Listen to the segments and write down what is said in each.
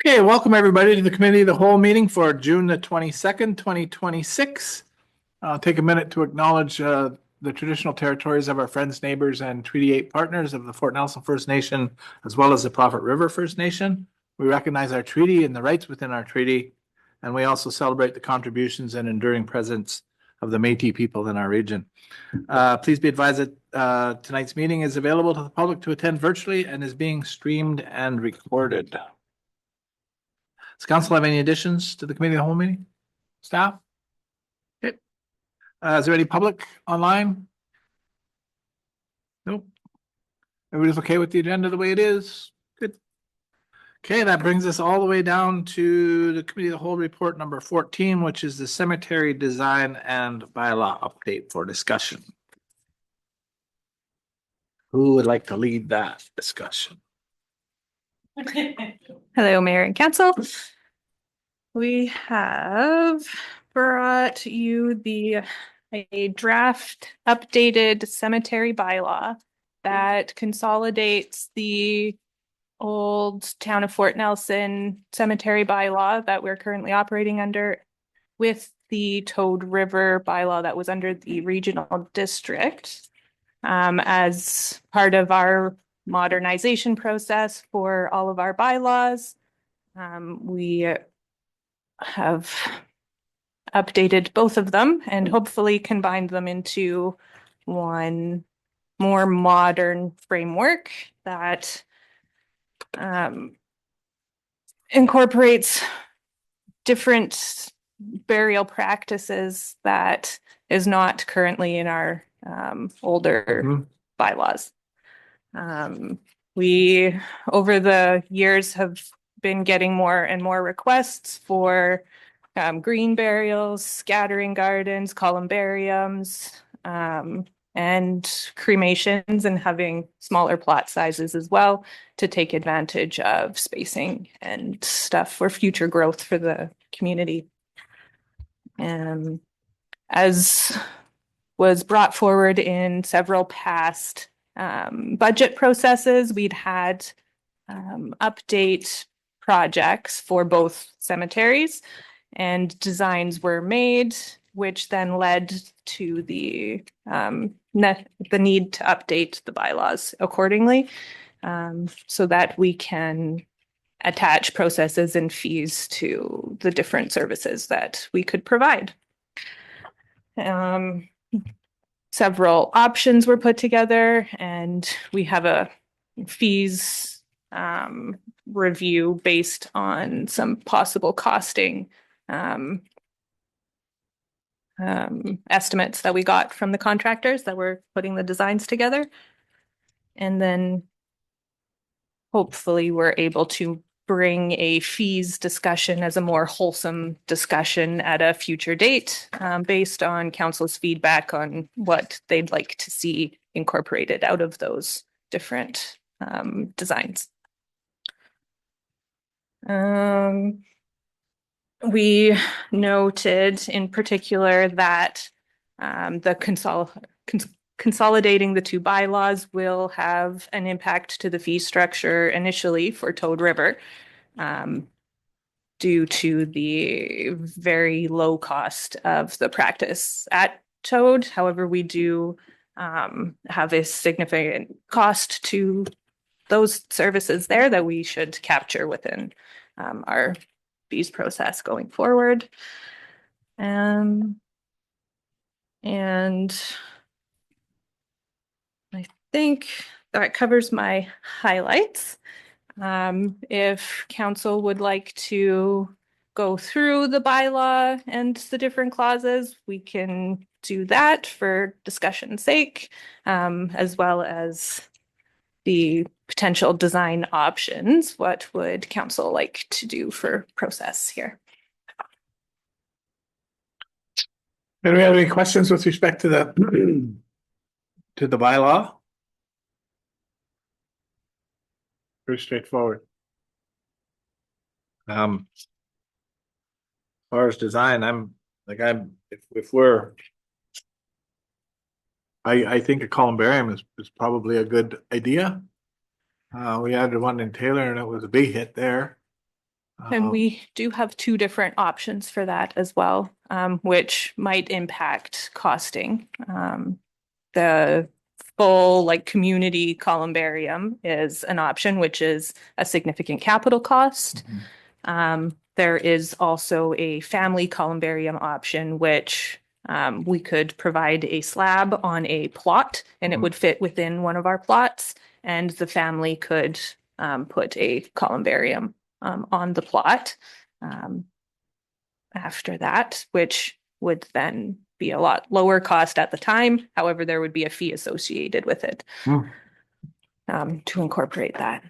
Okay, welcome everybody to the Committee of the Whole meeting for June the 22nd, 2026. I'll take a minute to acknowledge the traditional territories of our friends, neighbors, and Treaty 8 partners of the Fort Nelson First Nation, as well as the Prophet River First Nation. We recognize our treaty and the rights within our treaty, and we also celebrate the contributions and enduring presence of the Métis people in our region. Please be advised that tonight's meeting is available to the public to attend virtually and is being streamed and recorded. Does council have any additions to the committee of the whole meeting? Staff? Okay. Is there any public online? Nope. Everybody's okay with the agenda the way it is? Good. Okay, that brings us all the way down to the committee of the whole report number 14, which is the cemetery design and bylaw update for discussion. Who would like to lead that discussion? Hello, Mayor and Council. We have brought you a draft updated cemetery bylaw that consolidates the old Town of Fort Nelson cemetery bylaw that we're currently operating under with the Toad River bylaw that was under the regional district as part of our modernization process for all of our bylaws. We have updated both of them and hopefully combined them into one more modern framework that incorporates different burial practices that is not currently in our older bylaws. We, over the years, have been getting more and more requests for green burials, scattering gardens, columbariums, and cremations, and having smaller plot sizes as well to take advantage of spacing and stuff for future growth for the community. As was brought forward in several past budget processes, we'd had update projects for both cemeteries, and designs were made, which then led to the need to update the bylaws accordingly, so that we can attach processes and fees to the different services that we could provide. Several options were put together, and we have a fees review based on some possible costing estimates that we got from the contractors that were putting the designs together. And then hopefully we're able to bring a fees discussion as a more wholesome discussion at a future date, based on council's feedback on what they'd like to see incorporated out of those different designs. We noted in particular that consolidating the two bylaws will have an impact to the fee structure initially for Toad River, due to the very low cost of the practice at Toad. However, we do have a significant cost to those services there that we should capture within our fees process going forward. And I think that covers my highlights. If council would like to go through the bylaw and the different clauses, we can do that for discussion's sake, as well as the potential design options. What would council like to do for process here? Do we have any questions with respect to the bylaw? Pretty straightforward. As far as design, I think a columbarium is probably a good idea. We had one in Taylor and it was a big hit there. And we do have two different options for that as well, which might impact costing. The full like community columbarium is an option, which is a significant capital cost. There is also a family columbarium option, which we could provide a slab on a plot and it would fit within one of our plots, and the family could put a columbarium on the plot after that, which would then be a lot lower cost at the time. However, there would be a fee associated with it to incorporate that.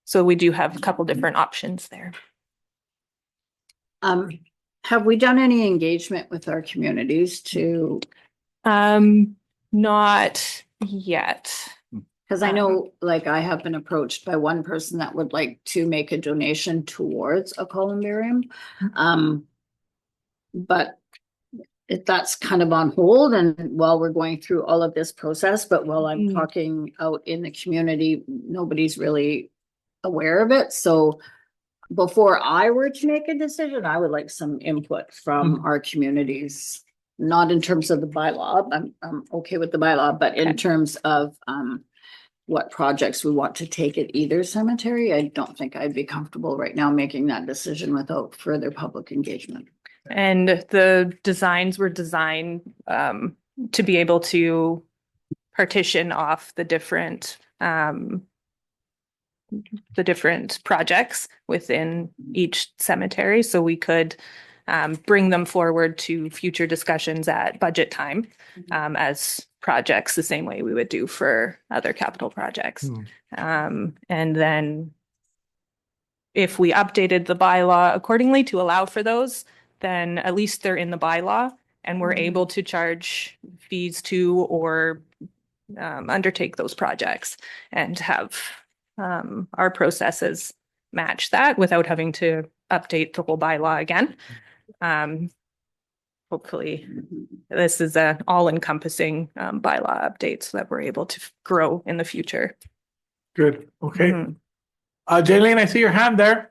So we do have a couple different options there. Have we done any engagement with our communities to? Not yet. Because I know, like, I have been approached by one person that would like to make a donation towards a columbarium. But that's kind of on hold, and while we're going through all of this process, but while I'm talking out in the community, nobody's really aware of it. So before I were to make a decision, I would like some input from our communities, not in terms of the bylaw. I'm okay with the bylaw, but in terms of what projects we want to take at either cemetery. I don't think I'd be comfortable right now making that decision without further public engagement. And the designs were designed to be able to partition off the different projects within each cemetery, so we could bring them forward to future discussions at budget time as projects, the same way we would do for other capital projects. And then if we updated the bylaw accordingly to allow for those, then at least they're in the bylaw and we're able to charge fees to or undertake those projects and have our processes match that without having to update the whole bylaw again. Hopefully this is an all-encompassing bylaw update so that we're able to grow in the future. Good. Okay. Jaylene, I see your hand there.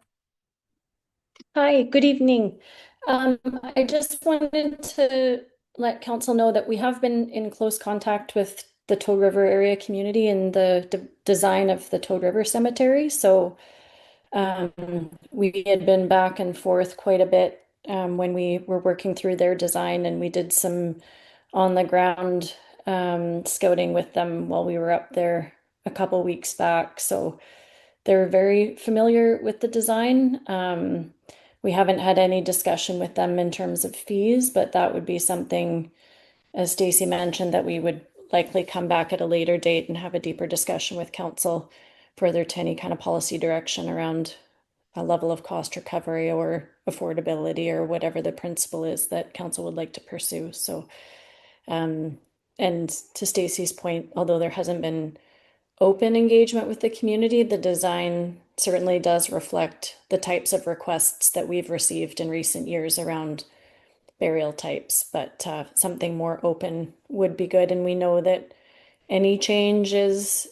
Hi, good evening. I just wanted to let council know that we have been in close contact with the Toad River area community and the design of the Toad River Cemetery. So we had been back and forth quite a bit when we were working through their design, and we did some on the ground scouting with them while we were up there a couple weeks back. So they're very familiar with the design. We haven't had any discussion with them in terms of fees, but that would be something, as Stacy mentioned, that we would likely come back at a later date and have a deeper discussion with council further to any kind of policy direction around a level of cost recovery or affordability or whatever the principle is that council would like to pursue. So, and to Stacy's point, although there hasn't been open engagement with the community, the design certainly does reflect the types of requests that we've received in recent years around burial types, but something more open would be good. And we know that any change is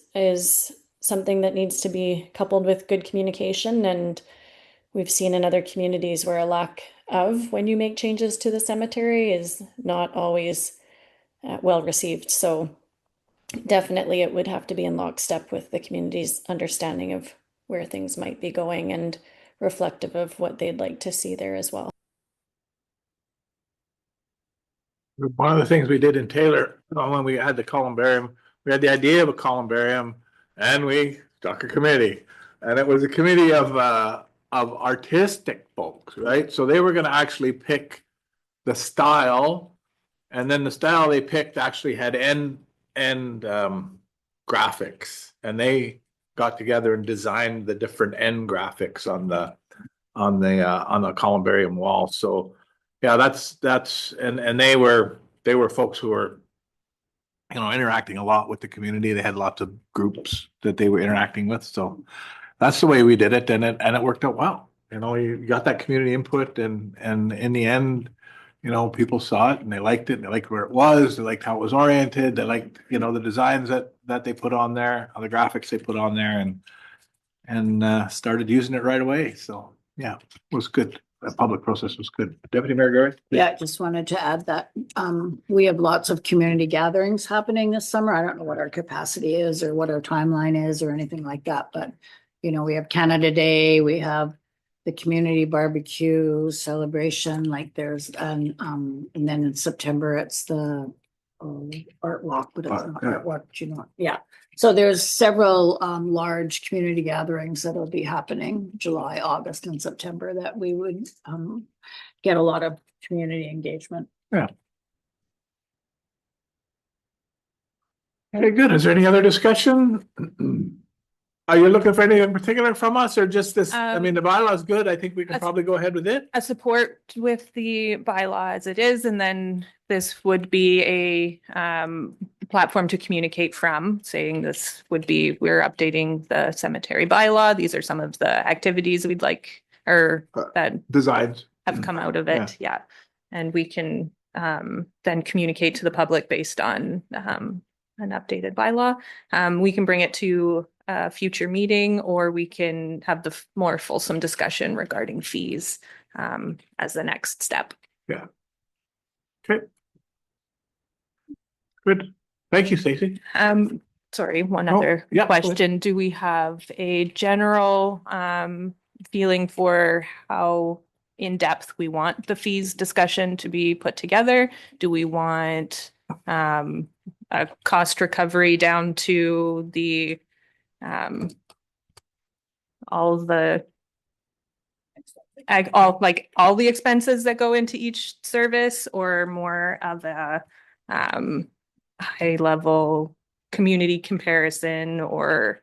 something that needs to be coupled with good communication. And we've seen in other communities where a lack of, when you make changes to the cemetery, is not always well received. So definitely it would have to be in lockstep with the community's understanding of where things might be going and reflective of what they'd like to see there as well. One of the things we did in Taylor, when we had the columbarium, we had the idea of a columbarium and we struck a committee. And it was a committee of artistic folks, right? So they were going to actually pick the style, and then the style they picked actually had end graphics, and they got together and designed the different end graphics on the columbarium wall. So yeah, and they were folks who were, interacting a lot with the community. They had lots of groups that they were interacting with. So that's the way we did it, and it worked out well. You got that community input, and in the end, people saw it and they liked it. And they liked where it was. They liked how it was oriented. They liked, the designs that they put on there, the graphics they put on there, and started using it right away. So yeah, was good. The public process was good. Deputy Mayor Gary? Yeah, I just wanted to add that we have lots of community gatherings happening this summer. I don't know what our capacity is or what our timeline is or anything like that, but you know, we have Canada Day, we have the community barbecue celebration, like there's and then in September it's the art walk, but it's not Yeah. art walk, you know, yeah. So there's several large community gatherings that'll be happening July, August, and September that we would get a lot of community engagement. Very good. Is there any other discussion? Are you looking for anything in particular from us or just this? I mean, the bylaw is good. I think we can That's- probably go ahead with it. A support with the bylaw as it is, and then this would be a platform to communicate from, saying this would be, we're updating the cemetery bylaw. These are some of the activities we'd like, or that Designs. have come out of Yeah. it, yeah. And we can then communicate to the public based on an updated bylaw. We can bring it to a future meeting, or we can have the more fulsome discussion regarding fees as the next step. Okay. Good. Thank you, Stacy. Sorry, one Oh, other yeah, go ahead. question. Do we have a general feeling for how in-depth we want the fees discussion to be put together? Do we want a cost recovery down to the all the all the expenses that go into each service, or more of a high level community comparison, or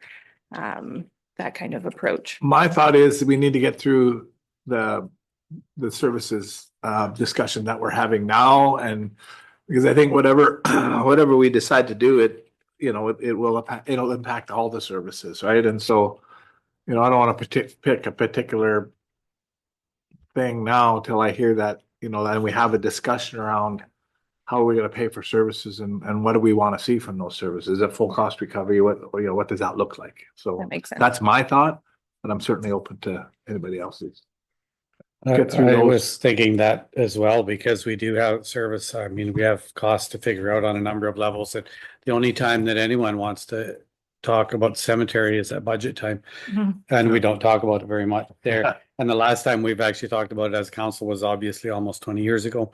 that kind of approach? My thought is we need to get through the services discussion that we're having now, and because I think whatever we decide to do, it'll impact all the services, right? And so, I don't want to pick a particular thing now till I hear that, then we have a discussion around how are we going to pay for services and what do we want to see from those services? Is it full cost recovery? What does that look like? So That makes sense. that's my thought, but I'm certainly open to anybody else's. I Get through those. was thinking that as well, because we do have service. I mean, we have costs to figure out on a number of levels, and the only time that anyone wants to talk about cemetery is at budget time. Mhm. And we don't talk about it very much there. And the last time we've actually talked about it as council was obviously almost 20 years ago.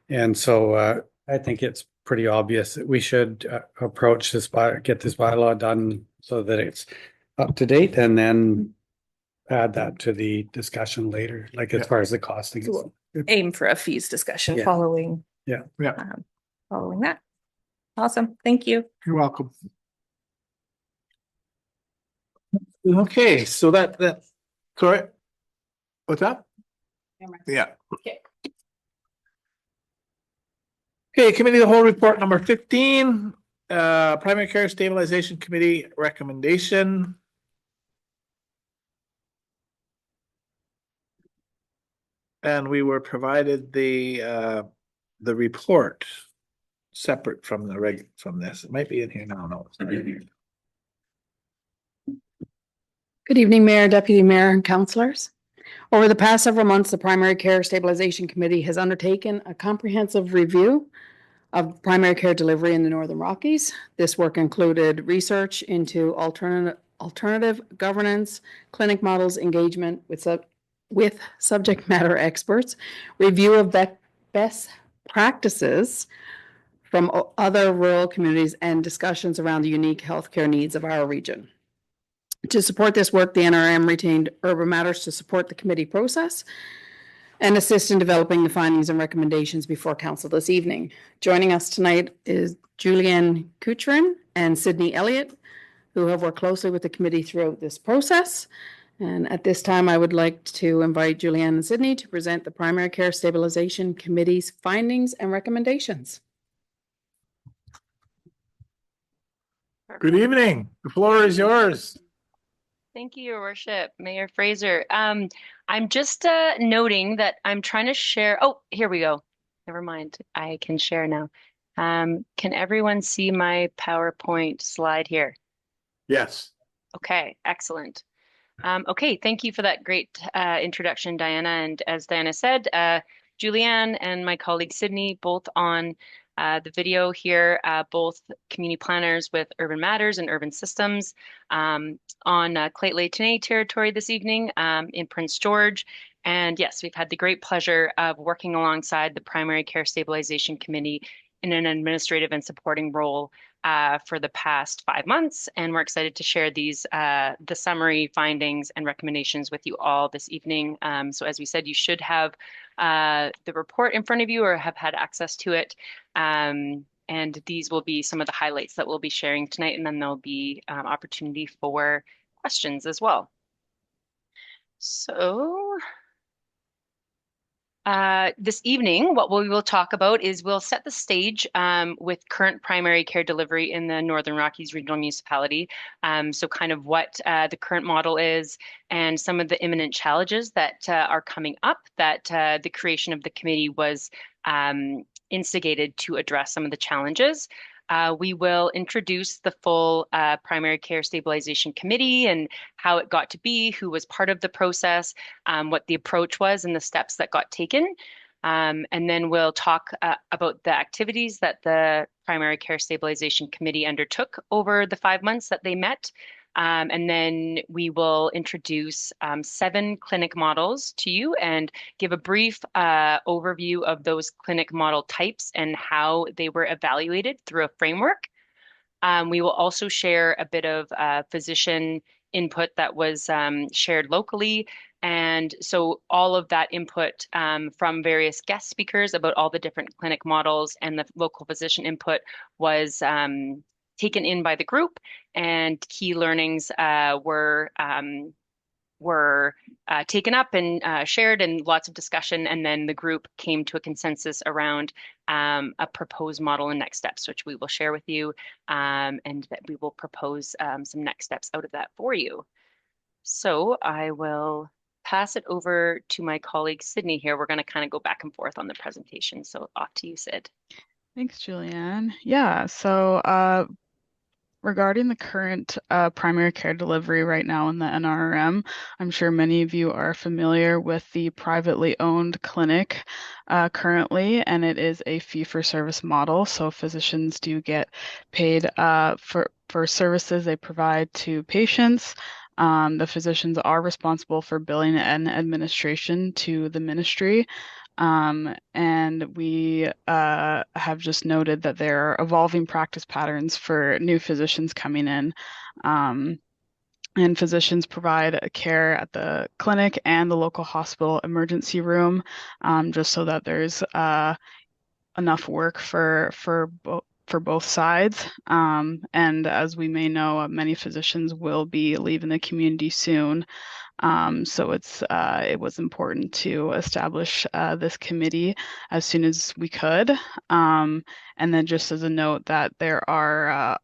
And so I think it's pretty obvious that we should approach this get this bylaw done so that it's up to date, and then add that to the discussion later, like as Yeah. far as the costing is. Cool. Aim for a fees discussion Yeah. following. Yeah. Following that. Awesome. Thank you. You're welcome. Okay, so sorry. What's that? Yeah. Okay. Okay, committee of the whole report number 15, primary care stabilization committee recommendation. And we were provided the report separate from from this. It might be in here now. No, it's not in here. Good evening, Mayor, Deputy Mayor, and councillors. Over the past several months, the Primary Care Stabilization Committee has undertaken a comprehensive review of primary care delivery in the Northern Rockies. This work included research into alternative governance, clinic models, engagement with subject matter experts, review of best practices from other rural communities, and discussions around the unique healthcare needs of our region. To support this work, the NRM retained Urban Matters to support the committee process and assist in developing the findings and recommendations before council this evening. Joining us tonight is Julianne Kucherin and Sydney Elliott, who have worked closely with the committee throughout this process. And at this time, I would like to invite Julianne and Sydney to present the Primary Care Stabilization Committee's findings and recommendations. Good evening. The floor is yours. Thank you, Your Worship, Mayor Fraser. I'm just noting that I'm trying to share. Oh, here we go. Never mind. I can share now. Can everyone see my PowerPoint slide here? Yes. Okay, excellent. Okay, thank you for that great introduction, Diana. And as Diana said, Julianne and my colleague Sydney, both on the video here, both community planners with Urban Matters and Urban Systems on Lheidli T'enneh territory this evening in Prince George. And yes, we've had the great pleasure of working alongside the Primary Care Stabilization Committee in an administrative and supporting role for the past 5 months, and we're excited to share the summary findings and recommendations with you all this evening. So as we said, you should have the report in front of you or have had access to it. And these will be some of the highlights that we'll be sharing tonight, and then there'll be opportunity for questions as well. So this evening, what we will talk about is we'll set the stage with current primary care delivery in the Northern Rockies Regional Municipality. So kind of what the current model is and some of the imminent challenges that are coming up that the creation of the committee was instigated to address some of the challenges. We will introduce the full Primary Care Stabilization Committee and how it got to be, who was part of the process, what the approach was and the steps that got taken. And then we'll talk about the activities that the Primary Care Stabilization Committee undertook over the 5 months that they met. And then we will introduce 7 clinic models to you and give a brief overview of those clinic model types and how they were evaluated through a framework. We will also share a bit of physician input that was shared locally. And so all of that input from various guest speakers about all the different clinic models and the local physician input was taken in by the group, and key learnings were taken up and shared, and lots of discussion. And then the group came to a consensus around a proposed model and next steps, which we will share with you, and that we will propose some next steps out of that for you. So I will pass it over to my colleague Sydney here. We're going to kind of go back and forth on the presentation. So off to you, Sid. Thanks, Julianne. Yeah, so regarding the current primary care delivery right now in the NRM, I'm sure many of you are familiar with the privately owned clinic currently, and it is a fee-for-service model. So physicians do get paid for services they provide to patients. The physicians are responsible for billing and administration to the ministry. And we have just noted that there are evolving practice patterns for new physicians coming in. And physicians provide care at the clinic and the local hospital emergency room, just so that there's enough work for both sides. And as we may know, many physicians will be leaving the community soon. So it was important to establish this committee as soon as we could. And then just as a note that there are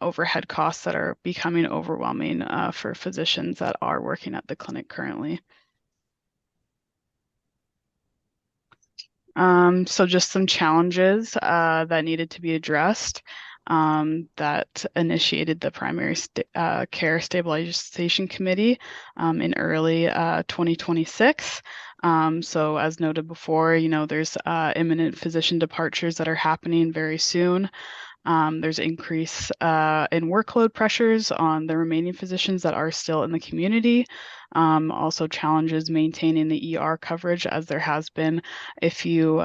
overhead costs that are becoming overwhelming for physicians that are working at the clinic currently. So just some challenges that needed to be addressed that initiated the Primary Care Stabilization Committee in early 2026. So as noted before, there's imminent physician departures that are happening very soon. There's increase in workload pressures on the remaining physicians that are still in the community. Also challenges maintaining the ER coverage, as there has been a few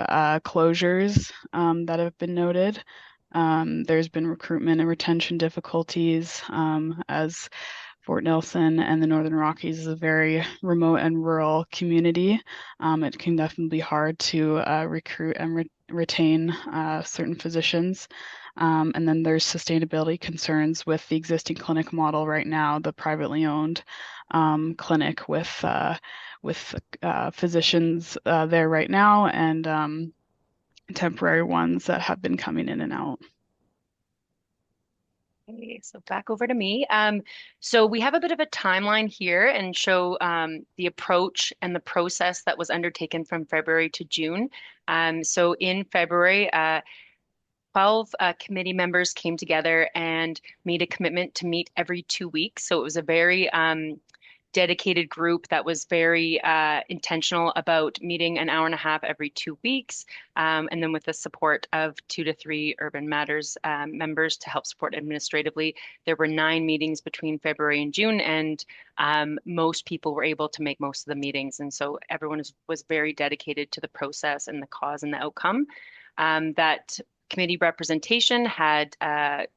closures that have been noted. There's been recruitment and retention difficulties as Fort Nelson and the Northern Rockies is a very remote and rural community. It can definitely be hard to recruit and retain certain physicians. And then there's sustainability concerns with the existing clinic model right now, the privately owned clinic with physicians there right now, and temporary ones that have been coming in and out. Okay, so back over to me. So we have a bit of a timeline here and show the approach and the process that was undertaken from February to June. So in February, 12 committee members came together and made a commitment to meet every 2 weeks. So it was a very dedicated group that was very intentional about meeting an hour and a half every 2 weeks. And then with the support of 2 to 3 Urban Matters members to help support administratively, there were 9 meetings between February and June, and most people were able to make most of the meetings. And so everyone was very dedicated to the process and the cause and the outcome. That committee representation had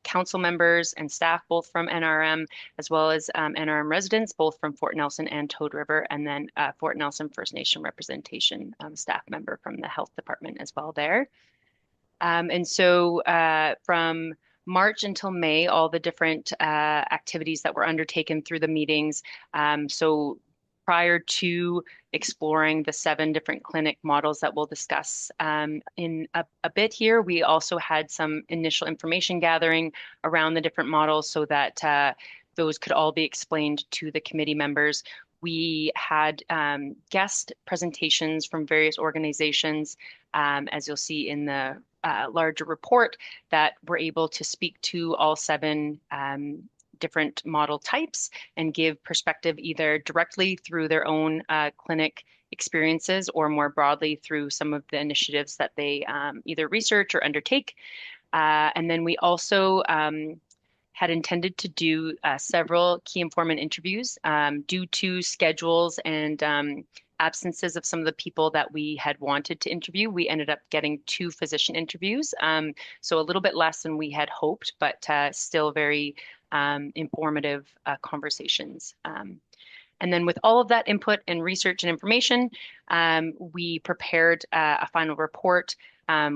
council members and staff, both from NRM, as well as NRM residents, both from Fort Nelson and Toad River, and then Fort Nelson First Nation representation, staff member from the health department as well there. And so from March until May, all the different activities that were undertaken through the meetings. So prior to exploring the 7 different clinic models that we'll discuss in a bit here, we also had some initial information gathering around the different models so that those could all be explained to the committee members. We had guest presentations from various organizations, as you'll see in the larger report, that were able to speak to all 7 different model types and give perspective either directly through their own clinic experiences or more broadly through some of the initiatives that they either research or undertake. And then we also had intended to do several key informant interviews due to schedules and absences of some of the people that we had wanted to interview. We ended up getting 2 physician interviews, so a little bit less than we had hoped, but still very informative conversations. And then with all of that input and research and information, we prepared a final report,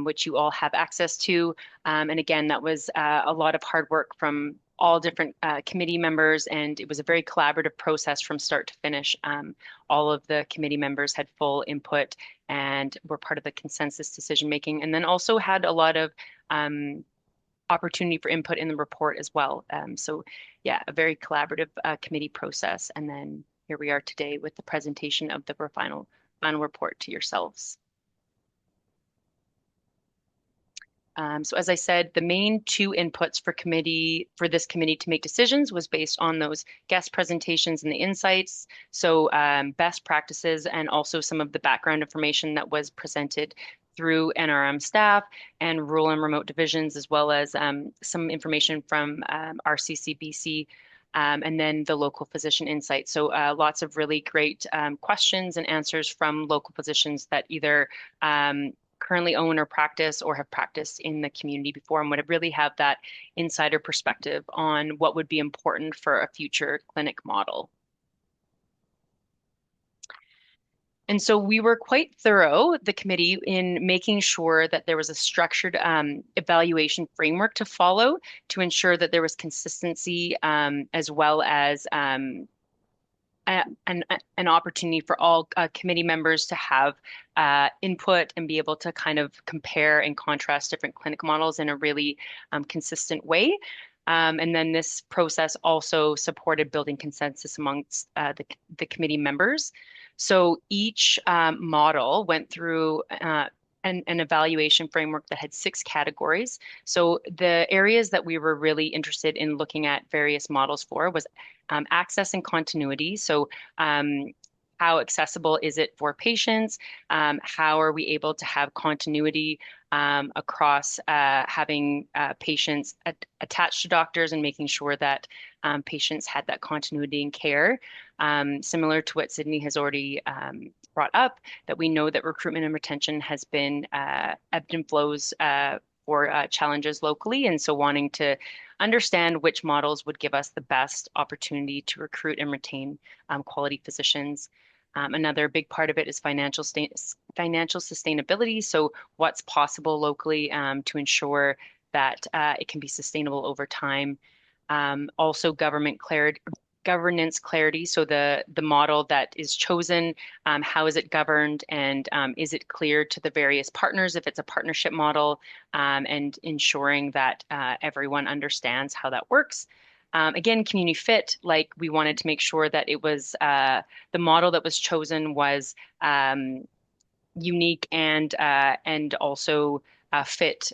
which you all have access to. And again, that was a lot of hard work from all different committee members, and it was a very collaborative process from start to finish. All of the committee members had full input and were part of the consensus decision making, and then also had a lot of opportunity for input in the report as well. So yeah, a very collaborative committee process. And then here we are today with the presentation of the final report to yourselves. So as I said, the main 2 inputs for this committee to make decisions was based on those guest presentations and the insights. So best practices and also some of the background information that was presented through NRM staff and rural and remote divisions, as well as some information from RCCBC and then the local physician insight. So lots of really great questions and answers from local physicians that either currently own or practice or have practiced in the community before and would really have that insider perspective on what would be important for a future clinic model. And so we were quite thorough, the committee, in making sure that there was a structured evaluation framework to follow to ensure that there was consistency as well as an opportunity for all committee members to have input and be able to kind of compare and contrast different clinic models in a really consistent way. And then this process also supported building consensus amongst the committee members. So each model went through an evaluation framework that had 6 categories. So the areas that we were really interested in looking at various models for was access and continuity. So how accessible is it for patients? How are we able to have continuity across having patients attached to doctors and making sure that patients had that continuity in care? Similar to what Sydney has already brought up, that we know that recruitment and retention has been ebbed and flows for challenges locally. And so wanting to understand which models would give us the best opportunity to recruit and retain quality physicians. Another big part of it is financial sustainability. So what's possible locally to ensure that it can be sustainable over time. Also governance clarity. So the model that is chosen, how is it governed, and is it clear to the various partners if it's a partnership model, and ensuring that everyone understands how that works. Again, community fit, like we wanted to make sure that it was the model that was chosen was unique and also fit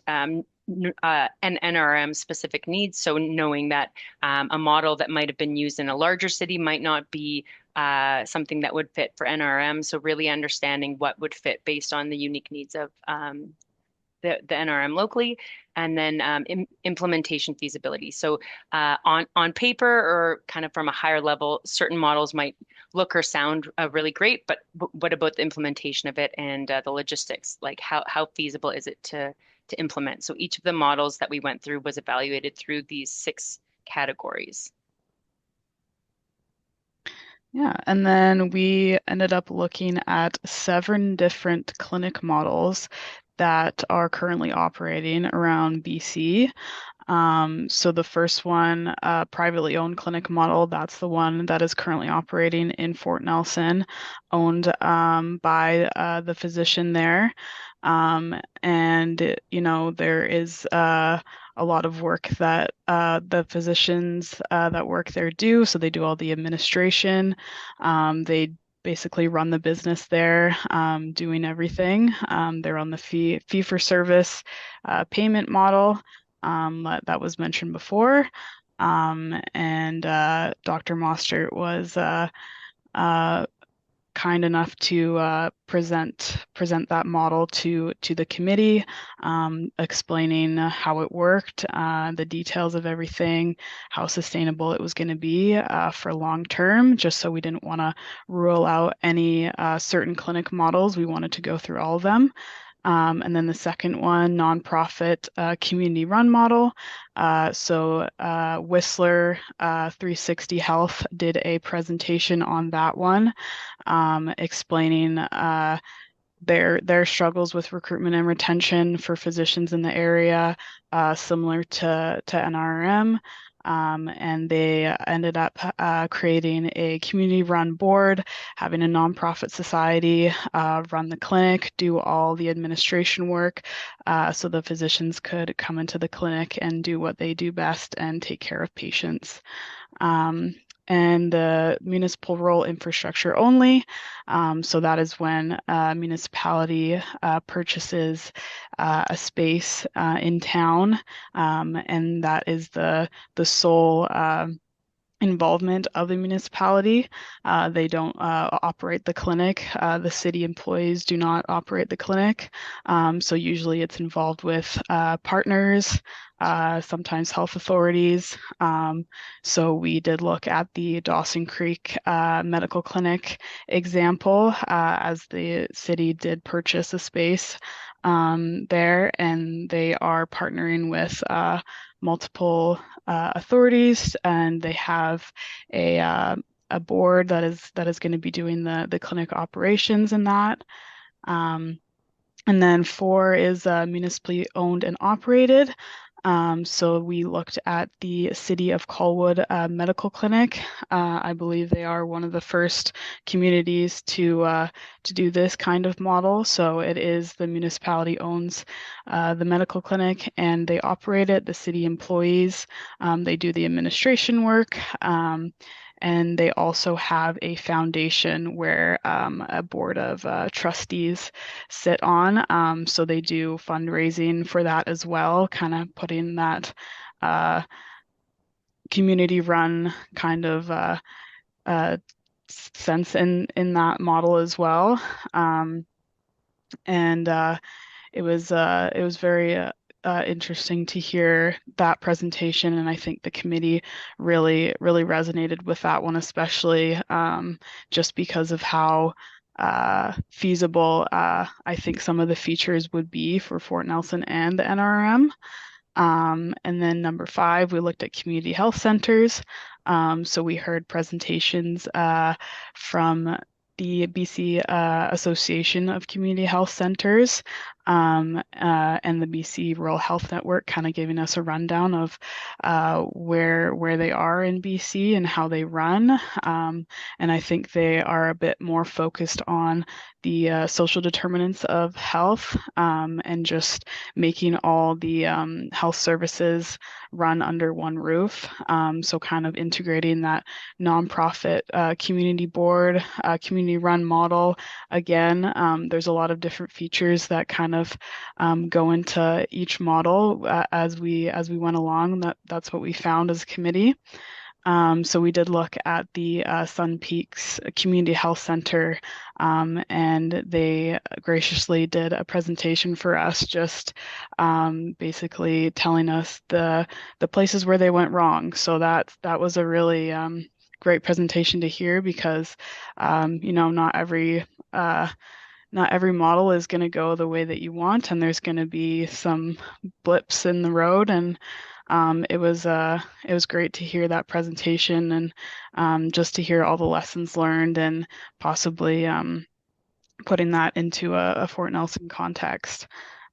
an NRM specific needs. So knowing that a model that might have been used in a larger city might not be something that would fit for NRM. So really understanding what would fit based on the unique needs of the NRM locally, and then implementation feasibility. So on paper or kind of from a higher level, certain models might look or sound really great, but what about the implementation of it and the logistics? Like how feasible is it to implement? So each of the models that we went through was evaluated through these 6 categories. Yeah, and then we ended up looking at 7 different clinic models that are currently operating around BC. So the first one, privately owned clinic model, that's the one that is currently operating in Fort Nelson, owned by the physician there. And you know, there is a lot of work that the physicians that work there do. So they do all the administration. They basically run the business there, doing everything. They're on the fee for service payment model that was mentioned before. And Dr. Mostert was kind enough to present that model to the committee, explaining how it worked, the details of everything, how sustainable it was going to be for long term, just so we didn't want to rule out any certain clinic models. We wanted to go through all of them. And then the second one, nonprofit community run model. So Whistler 360 Health did a presentation on that one, explaining their struggles with recruitment and retention for physicians in the area, similar to NRM. And they ended up creating a community-run board, having a nonprofit society run the clinic, do all the administration work, so the physicians could come into the clinic and do what they do best and take care of patients. And the municipal role infrastructure only. So that is when a municipality purchases a space in town, and that is the sole involvement of the municipality. They don't operate the clinic. The city employees do not operate the clinic. So usually it's involved with partners, sometimes health authorities. So we did look at the Dawson Creek Medical Clinic example, as the city did purchase a space there, and they are partnering with multiple authorities, and they have a board that is going to be doing the clinic operations in that. And then 4 is municipally owned and operated. So we looked at the City of Colwood Medical Clinic. I believe they are one of the first communities to do this kind of model. So it is the municipality owns the medical clinic and they operate it. The city employees, they do the administration work. And they also have a foundation where a board of trustees sit on. So they do fundraising for that as well, kind of putting that community run kind of sense in that model as well. And it was very interesting to hear that presentation, and I think the committee really resonated with that one, especially just because of how feasible I think some of the features would be for Fort Nelson and the NRM. And then number 5, we looked at community health centers. So we heard presentations from the BC Association of Community Health Centers and the BC Rural Health Network, kind of giving us a rundown of where they are in BC and how they run. And I think they are a bit more focused on the social determinants of health, and just making all the health services run under one roof. So kind of integrating that nonprofit community board, community run model. Again, there's a lot of different features that kind of go into each model as we went along. That's what we found as a committee. So we did look at the Sun Peaks Community Health Center, and they graciously did a presentation for us, just basically telling us the places where they went wrong. So that was a really great presentation to hear, because not every model is going to go the way that you want, and there's going to be some blips in the road. And it was great to hear that presentation, and just to hear all the lessons learned, and possibly putting that into a Fort Nelson context.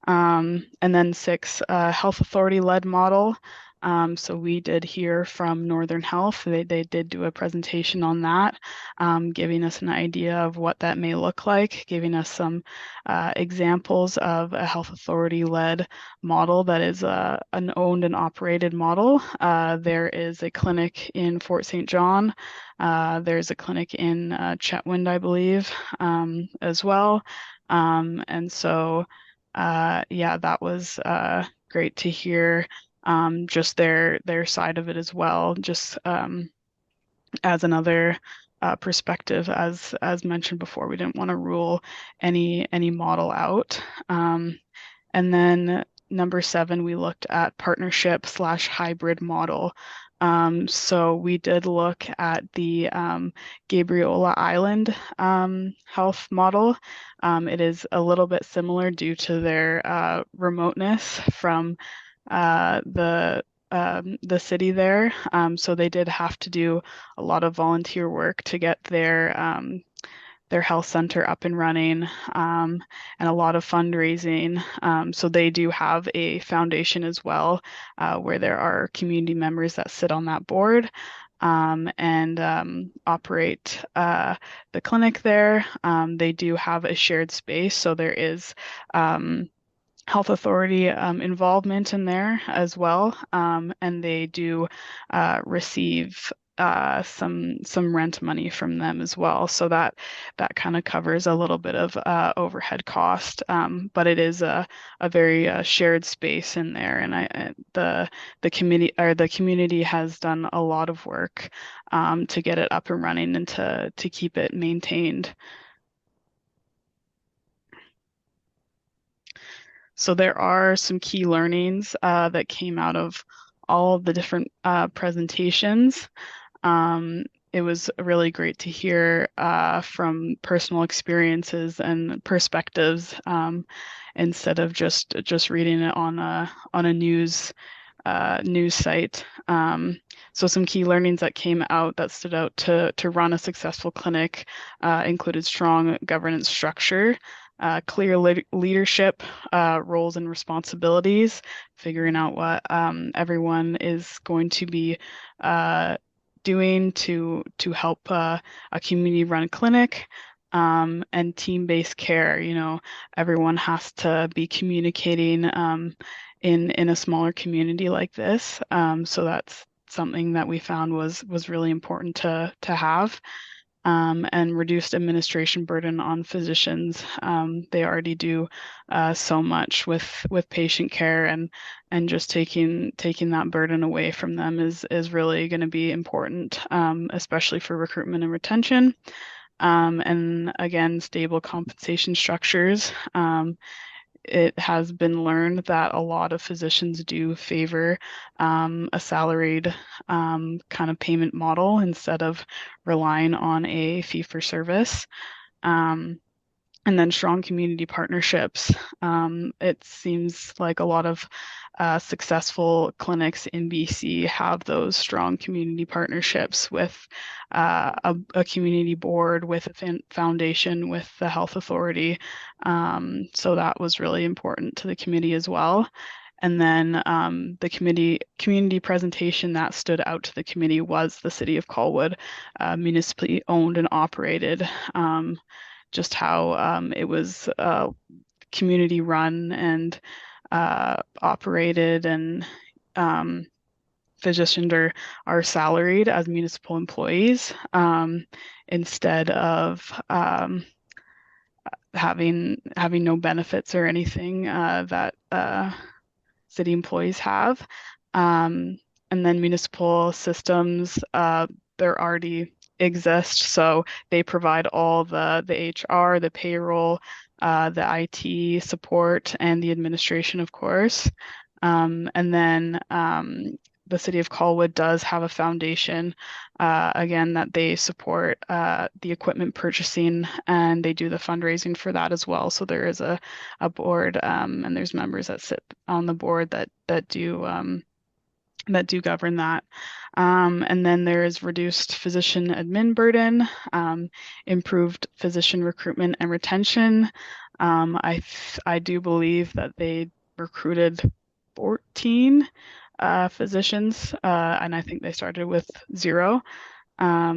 And then 6, health authority led model. So we did hear from Northern Health. They did do a presentation on that, giving us an idea of what that may look like, giving us some examples of a health authority led model that is an owned and operated model. There is a clinic in Fort St. John. There's a clinic in Chetwynd, I believe, as well. And so, yeah, that was great to hear. Just their side of it as well, just as another perspective. As mentioned before, we didn't want to rule any model out. And then number 7, we looked at partnership/hybrid model. So we did look at the Gabriola Island health model. It is a little bit similar due to their remoteness from the city there. So they did have to do a lot of volunteer work to get their health center up and running, and a lot of fundraising. So they do have a foundation as well, where there are community members that sit on that board, and operate the clinic there. They do have a shared space, so there is health authority involvement in there as well, and they do receive some rent money from them as well. So that kind of covers a little bit of overhead cost, but it is a very shared space in there, and the community has done a lot of work to get it up and running and to keep it maintained. So there are some key learnings that came out of all of the different presentations. It was really great to hear from personal experiences and perspectives, instead of just reading it on a news site. So some key learnings that came out that stood out to run a successful clinic included strong governance structure, clear leadership roles and responsibilities, figuring out what everyone is going to be doing to help a community-run clinic, and team-based care. Everyone has to be communicating in a smaller community like this. So that's something that we found was really important to have. And reduced administration burden on physicians. They already do so much with patient care, and just taking that burden away from them is really going to be important, especially for recruitment and retention. And again, stable compensation structures. It has been learned that a lot of physicians do favor a salaried kind of payment model instead of relying on a fee for service. And then strong community partnerships. It seems like a lot of successful clinics in BC have those strong community partnerships with a community board, with a foundation, with the health authority. So that was really important to the committee as well. And then the community presentation that stood out to the committee was the City of Colwood, municipally owned and operated. Just how it was community run and operated, and physicians are salaried as municipal employees, instead of having no benefits or anything that city employees have. And then municipal systems, they're already exist, so they provide all the HR, the payroll, the IT support, and the administration, of course. And then the city of Colwood does have a foundation, again, that they support the equipment purchasing, and they do the fundraising for that as well. So there is a board, and there's members that sit on the board that do govern that. And then there is reduced physician admin burden, improved physician recruitment and retention. I do believe that they recruited 14 physicians, and I think they started with 0.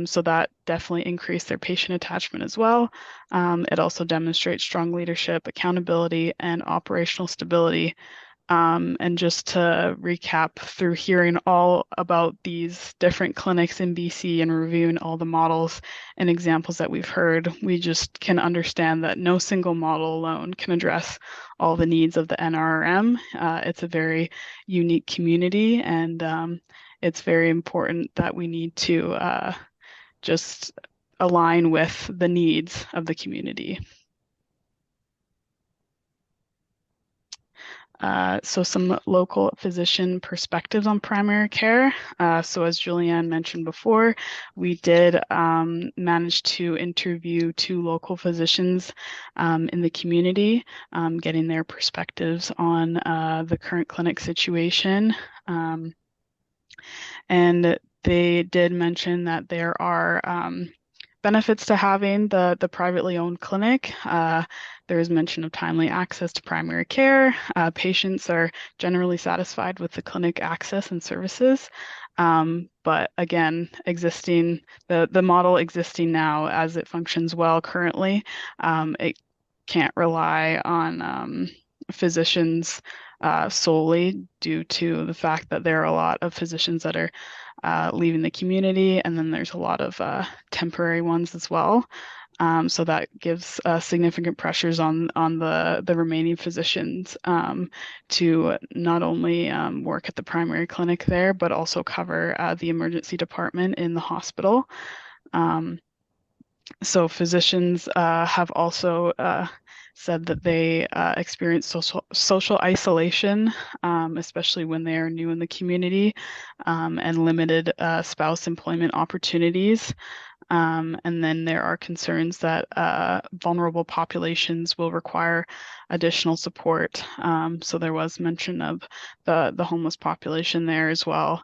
So that definitely increased their patient attachment as well. It also demonstrates strong leadership, accountability, and operational stability. And just to recap, through hearing all about these different clinics in BC and reviewing all the models and examples that we've heard, we just can understand that no single model alone can address all the needs of the NRM. It's a very unique community, and it's very important that we need to just align with the needs of the community. So some local physician perspectives on primary care. So as Julianne mentioned before, we did manage to interview 2 local physicians in the community, getting their perspectives on the current clinic situation. And they did mention that there are benefits to having the privately owned clinic. There is mention of timely access to primary care. Patients are generally satisfied with the clinic access and services. But again, the model existing now as it functions well currently, it can't rely on physicians solely, due to the fact that there are a lot of physicians that are leaving the community, and then there's a lot of temporary ones as well. So that gives significant pressures on the remaining physicians to not only work at the primary clinic there, but also cover the emergency department in the hospital. So physicians have also said that they experience social isolation, especially when they are new in the community, and limited spouse employment opportunities. And then there are concerns that vulnerable populations will require additional support. So there was mention of the homeless population there as well.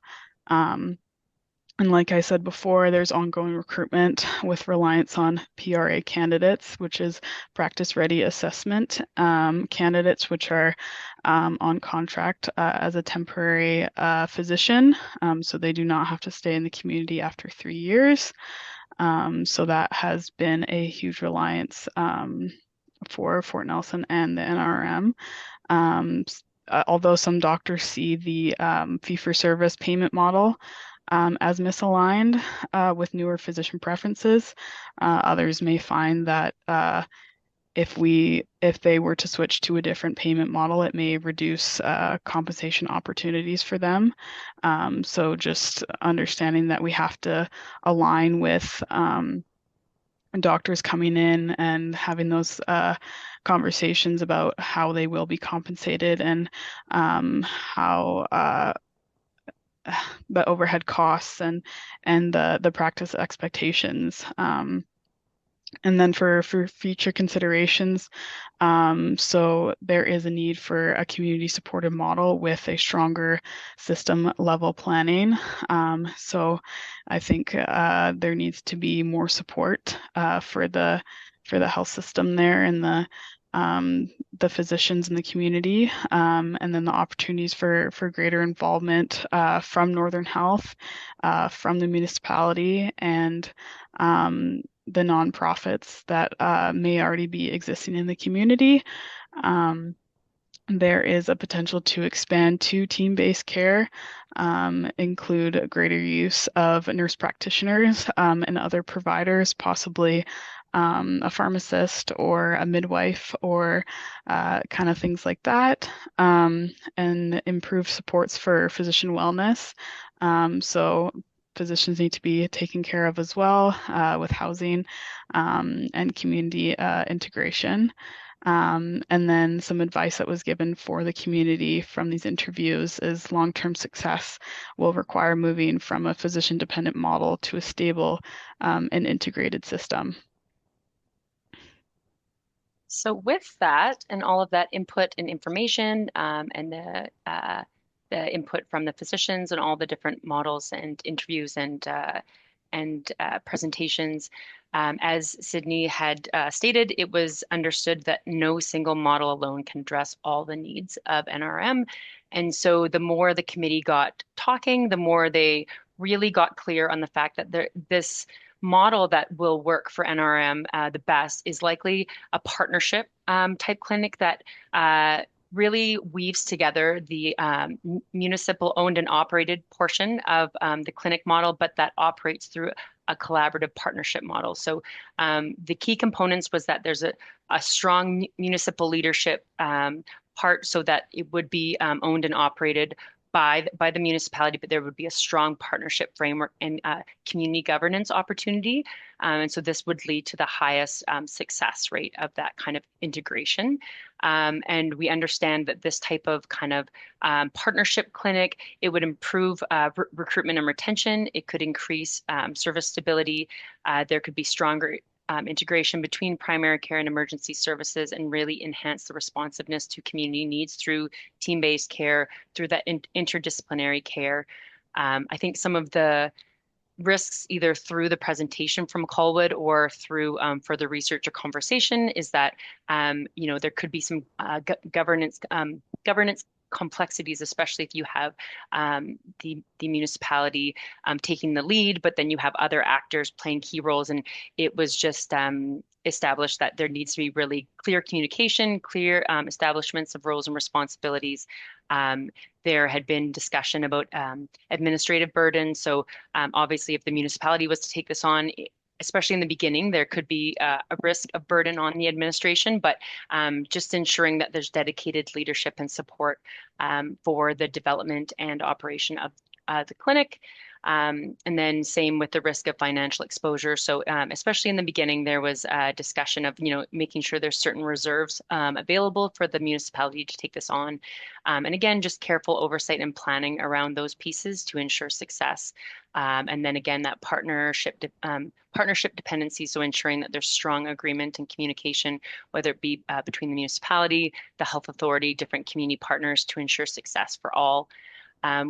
And like I said before, there's ongoing recruitment with reliance on PRA candidates, which is practice ready assessment candidates, which are on contract as a temporary physician. So they do not have to stay in the community after 3 years. So that has been a huge reliance for Fort Nelson and the NRM. Although some doctors see the fee-for-service payment model as misaligned with newer physician preferences, others may find that if they were to switch to a different payment model, it may reduce compensation opportunities for them. So just understanding that we have to align with doctors coming in and having those conversations about how they will be compensated, and how the overhead costs and the practice expectations. And then for future considerations, so there is a need for a community supported model with a stronger system level planning. So I think there needs to be more support for the health system there, and the physicians in the community, and then the opportunities for greater involvement from Northern Health, from the municipality, and the nonprofits that may already be existing in the community. There is a potential to expand to team-based care, include greater use of nurse practitioners and other providers, possibly a pharmacist or a midwife or kind of things like that, and improve supports for physician wellness. So physicians need to be taken care of as well with housing and community integration. And then some advice that was given for the community from these interviews is long-term success will require moving from a physician-dependent model to a stable and integrated system. So with that and all of that input and information and the input from the physicians and all the different models and interviews and presentations, as Sydney had stated, it was understood that no single model alone can address all the needs of NRM. And so the more the committee got talking, the more they really got clear on the fact that this model that will work for NRM the best is likely a partnership type clinic that really weaves together the municipal owned and operated portion of the clinic model, but that operates through a collaborative partnership model. So the key components was that there's a strong municipal leadership part so that it would be owned and operated by the municipality, but there would be a strong partnership framework and community governance opportunity. And so this would lead to the highest success rate of that kind of integration. And we understand that this type of kind of partnership clinic, it would improve recruitment and retention. It could increase service stability. There could be stronger integration between primary care and emergency services and really enhance the responsiveness to community needs through team-based care, through that interdisciplinary care. I think some of the risks, either through the presentation from Colwood or through further research or conversation, is that there could be some governance complexities, especially if you have the municipality taking the lead, but then you have other actors playing key roles. And it was just established that there needs to be really clear communication, clear establishments of roles and responsibilities. There had been discussion about administrative burden. So obviously, if the municipality was to take this on, especially in the beginning, there could be a risk of burden on the administration, but just ensuring that there's dedicated leadership and support for the development and operation of the clinic. And then same with the risk of financial exposure. So especially in the beginning, there was a discussion of, making sure there's certain reserves available for the municipality to take this on. And again, just careful oversight and planning around those pieces to ensure success. And then again, that partnership dependency, so ensuring that there's strong agreement and communication, whether it be between the municipality, the health authority, different community partners to ensure success for all.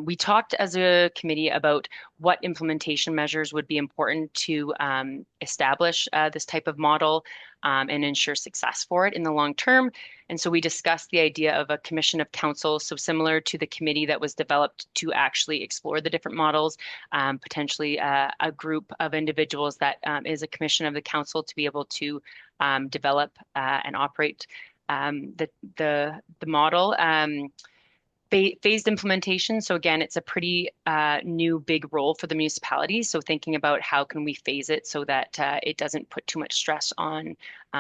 We talked as a committee about what implementation measures would be important to establish this type of model and ensure success for it in the long term. And so we discussed the idea of a commission of council, so similar to the committee that was developed to actually explore the different models, potentially a group of individuals that is a commission of the council to be able to develop and operate the model. Phased implementation. So again, it's a pretty new big role for the municipality. So thinking about how can we phase it so that it doesn't put too much stress on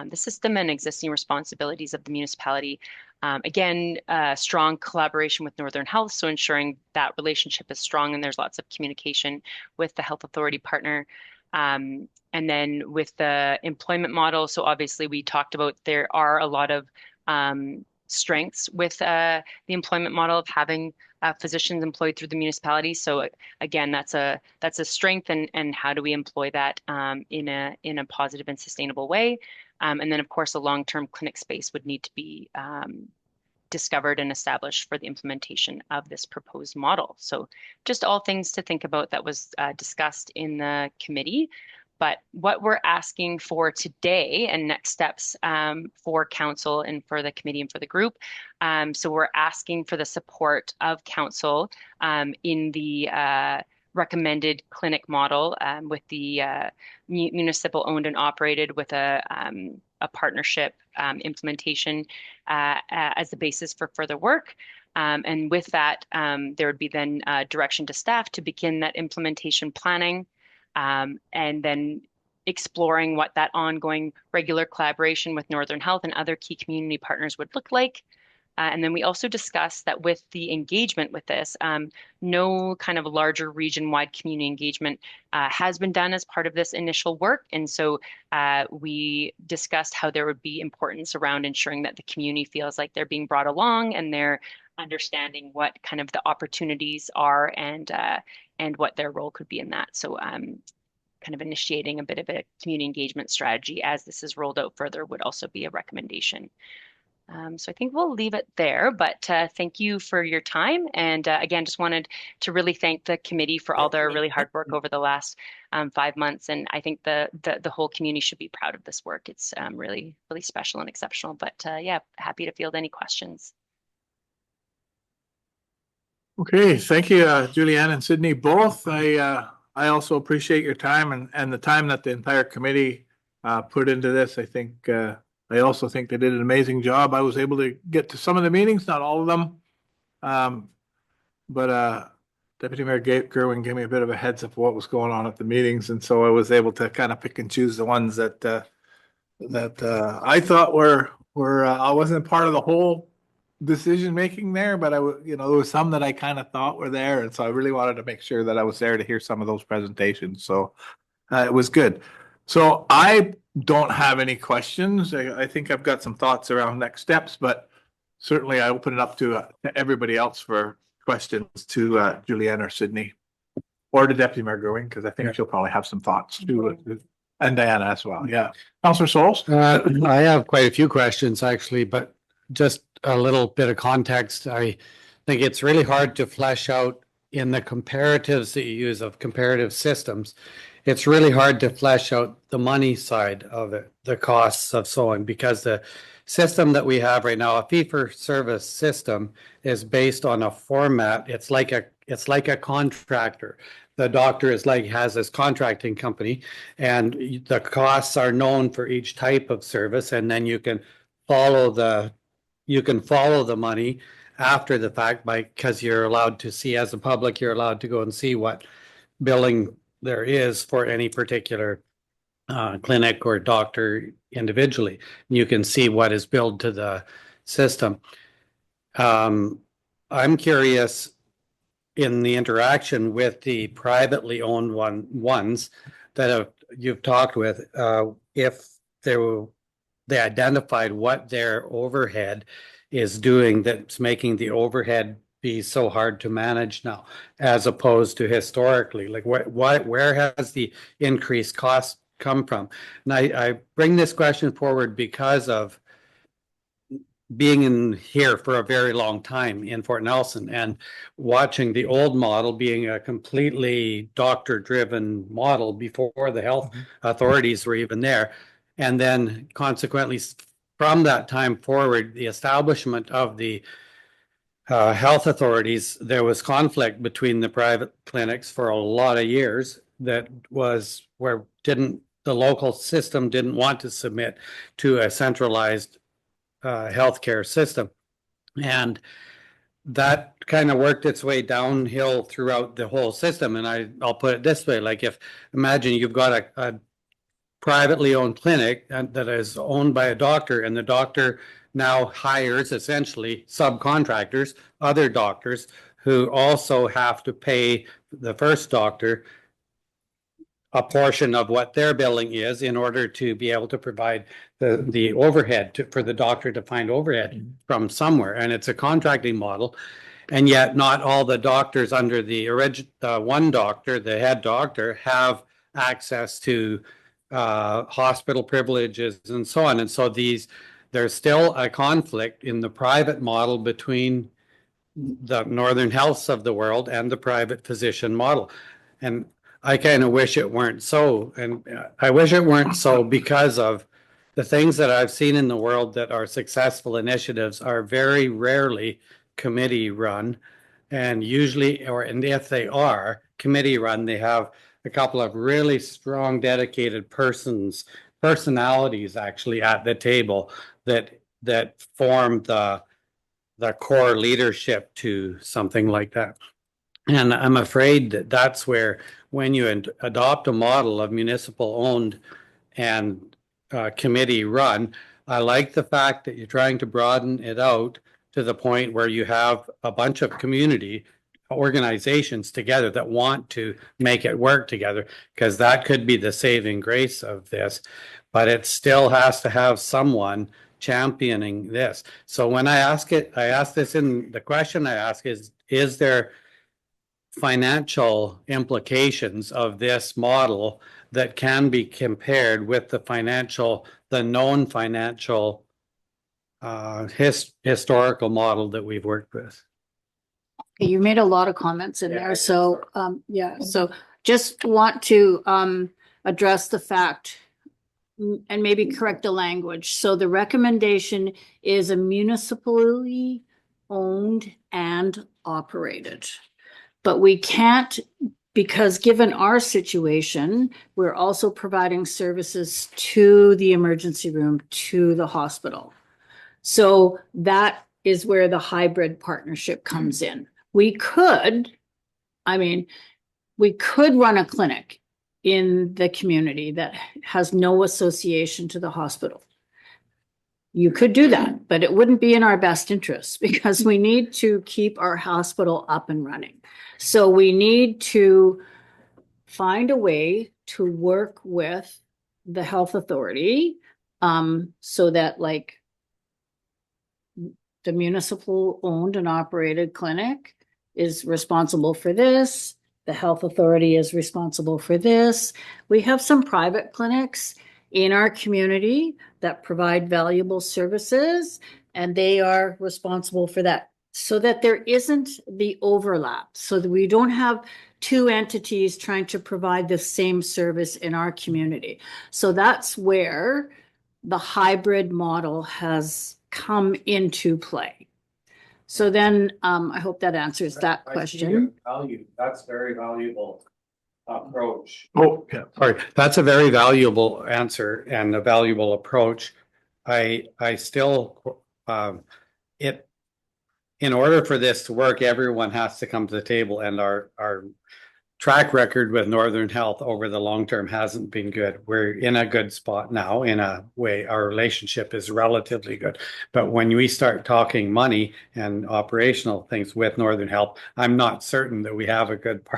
the system and existing responsibilities of the municipality. Again, strong collaboration with Northern Health. So ensuring that relationship is strong and there's lots of communication with the health authority partner. And then with the employment model, so obviously we talked about there are a lot of strengths with the employment model of having physicians employed through the municipality. So again, that's a strength, and how do we employ that in a positive and sustainable way? And then of course, a long-term clinic space would need to be discovered and established for the implementation of this proposed model. So just all things to think about that was discussed in the committee. But what we're asking for today and next steps for council and for the committee and for the group. So we're asking for the support of council in the recommended clinic model with the municipal owned and operated with a partnership implementation as the basis for further work. And with that, there would be then direction to staff to begin that implementation planning. And then exploring what that ongoing regular collaboration with Northern Health and other key community partners would look like. And then we also discussed that with the engagement with this, no kind of larger region-wide community engagement has been done as part of this initial work. And so we discussed how there would be importance around ensuring that the community feels like they're being brought along and they're understanding what kind of the opportunities are and what their role could be in that. So kind of initiating a bit of a community engagement strategy as this is rolled out further would also be a recommendation. So I think we'll leave it there, but thank you for your time. And again, just wanted to really thank the committee for all their really hard work over the last 5 months. And I think the whole community should be proud of this work. It's really, really special and exceptional. But yeah, happy to field any questions. Okay, thank you, Julianne and Sydney, both. I also appreciate your time and the time that the entire committee put into this. I think I also think they did an amazing job. I was able to get to some of the meetings, not all of them. But Deputy Mayor Gerwin gave me a bit of a heads up of what was going on at the meetings, and so I was able to kind of pick and choose the ones that I thought were I wasn't part of the whole decision making there, but there was some that I kind of thought were there, and so I really wanted to make sure that I was there to hear some of those presentations. So it was good. So I don't have any questions. I think I've got some thoughts around next steps, but certainly I open it up to everybody else for questions to Julianne or Sydney or to Deputy Mayor Gerwin, because I think she'll probably have some thoughts too, and Diana as well. Yeah, Councillor Souls. I have quite a few questions actually, but just a little bit of context. I think it's really hard to flesh out in the comparatives that you use of comparative systems. It's really hard to flesh out the money side of it, the costs of sewing, because the system that we have right now, a fee-for-service system, is based on a format. It's like a contractor. The doctor has his contracting company, and the costs are known for each type of service, and then you can follow the money after the fact because you're allowed to see, as a public, you're allowed to go and see what billing there is for any particular clinic or doctor individually. You can see what is billed to the system. I'm curious, in the interaction with the privately owned ones that you've talked with, if they identified what their overhead is doing that's making the overhead be so hard to manage now, as opposed to historically. Like where has the increased cost come from? And I bring this question forward because of being in here for a very long time in Fort Nelson and watching the old model being a completely doctor-driven model before the health authorities were even there. And then consequently, from that time forward, the establishment of the health authorities, there was conflict between the private clinics for a lot of years. That was where the local system didn't want to submit to a centralized healthcare system. And that kind of worked its way downhill throughout the whole system. And I'll put it this way, like imagine you've got a privately owned clinic that is owned by a doctor, and the doctor now hires essentially subcontractors, other doctors, who also have to pay the first doctor a portion of what their billing is in order to be able to provide the overhead for the doctor to find overhead from somewhere. And it's a contracting model. And yet not all the doctors under the original one doctor, the head doctor, have access to hospital privileges and so on. And so there's still a conflict in the private model between the Northern Healths of the world and the private physician model. And I kind of wish it weren't so. And I wish it weren't so because of the things that I've seen in the world that are successful initiatives are very rarely committee run. And usually, and if they are committee run, they have a couple of really strong, dedicated personalities actually at the table that form the core leadership to something like that. And I'm afraid that that's where when you adopt a model of municipal owned and committee run, I like the fact that you're trying to broaden it out to the point where you have a bunch of community organizations together that want to make it work together, because that could be the saving grace of this, but it still has to have someone championing this. So when I ask this in the question I ask is there financial implications of this model that can be compared with the known financial historical model that we've worked with? You made a lot of comments in Yeah, there, so, so just want to, address the fact and maybe correct the language. So the recommendation is a municipally owned and operated. But we can't, because given our situation, we're also providing services to the emergency room, to the hospital. So that is where the hybrid partnership comes in. We could run a clinic in the community that has no association to the hospital. You could do that, but it wouldn't be in our best interest because we need to keep our hospital up and running. So we need to find a way to work with the health authority, so that like the municipal owned and operated clinic is responsible for this. The health authority is responsible for this. We have some private clinics in our community that provide valuable services, and they are responsible for that, so that there isn't the overlap, so that we don't have two entities trying to provide the same service in our community. So that's where the hybrid model has come into play. So then, I hope that answers that question. That's very valuable approach. Oh, yeah. Sorry, that's a very valuable answer and a valuable approach. I still, in order for this to work, everyone has to come to the table, and our track record with Northern Health over the long term hasn't been good. We're in a good spot now. In a way, our relationship is relatively good. But when we start talking money and operational things with Northern Health, I'm not certain that we have a good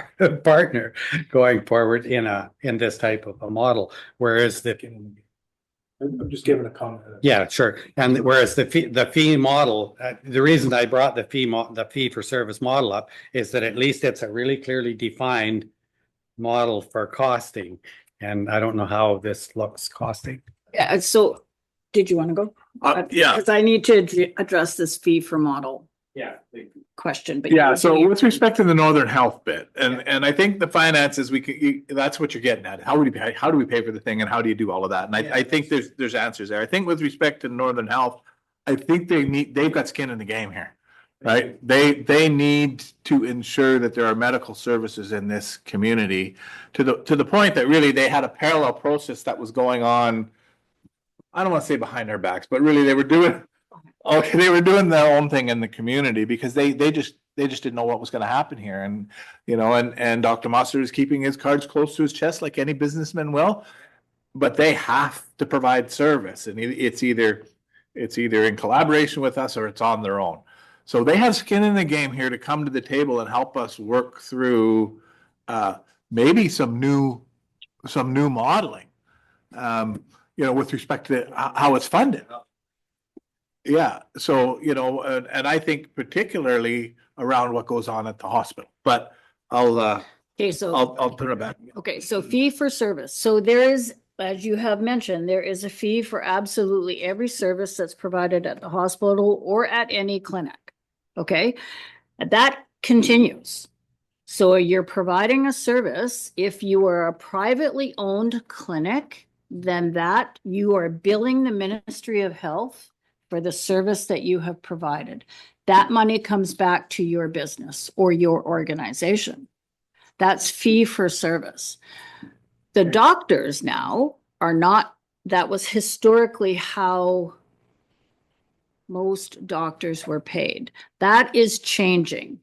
partner going forward in this type of a model. Whereas I'm just giving a comment. yeah, sure. And whereas the fee model, the reason I brought the fee for service model up is that at least it's a really clearly defined model for costing. And I don't know how this looks costing. Yeah, so did you want to go? Yeah. Because I need to address this fee for model Yeah. question. But Yeah, so with respect to the Northern Health bit, and I think the finances, that's what you're getting at. How do we pay for the thing, and how do you do all of that? And I think there's answers there. I think with respect to Northern Health, I think they've got skin in the game here, right? They need to ensure that there are medical services in this community to the point that really they had a parallel process that was going on. I don't want to say behind their backs, but really they were doing their own thing in the community because they just didn't know what was going to happen here. And, and Dr. Mostert is keeping his cards close to his chest like any businessman will, but they have to provide service, and it's either in collaboration with us or it's on their own. So they have skin in the game here to come to the table and help us work through maybe some new modeling, with respect to how it's funded. Yeah, so, and I think particularly around what goes on at the hospital, but I'll turn it back. Okay, so fee for service. So there is, as you have mentioned, there is a fee for absolutely every service that's provided at the hospital or at any clinic. Okay, that continues. So you're providing a service. If you are a privately owned clinic, then that you are billing the Ministry of Health for the service that you have provided. That money comes back to your business or your organization. That's fee for service. The doctors now are not, that was historically how most doctors were paid. That is changing.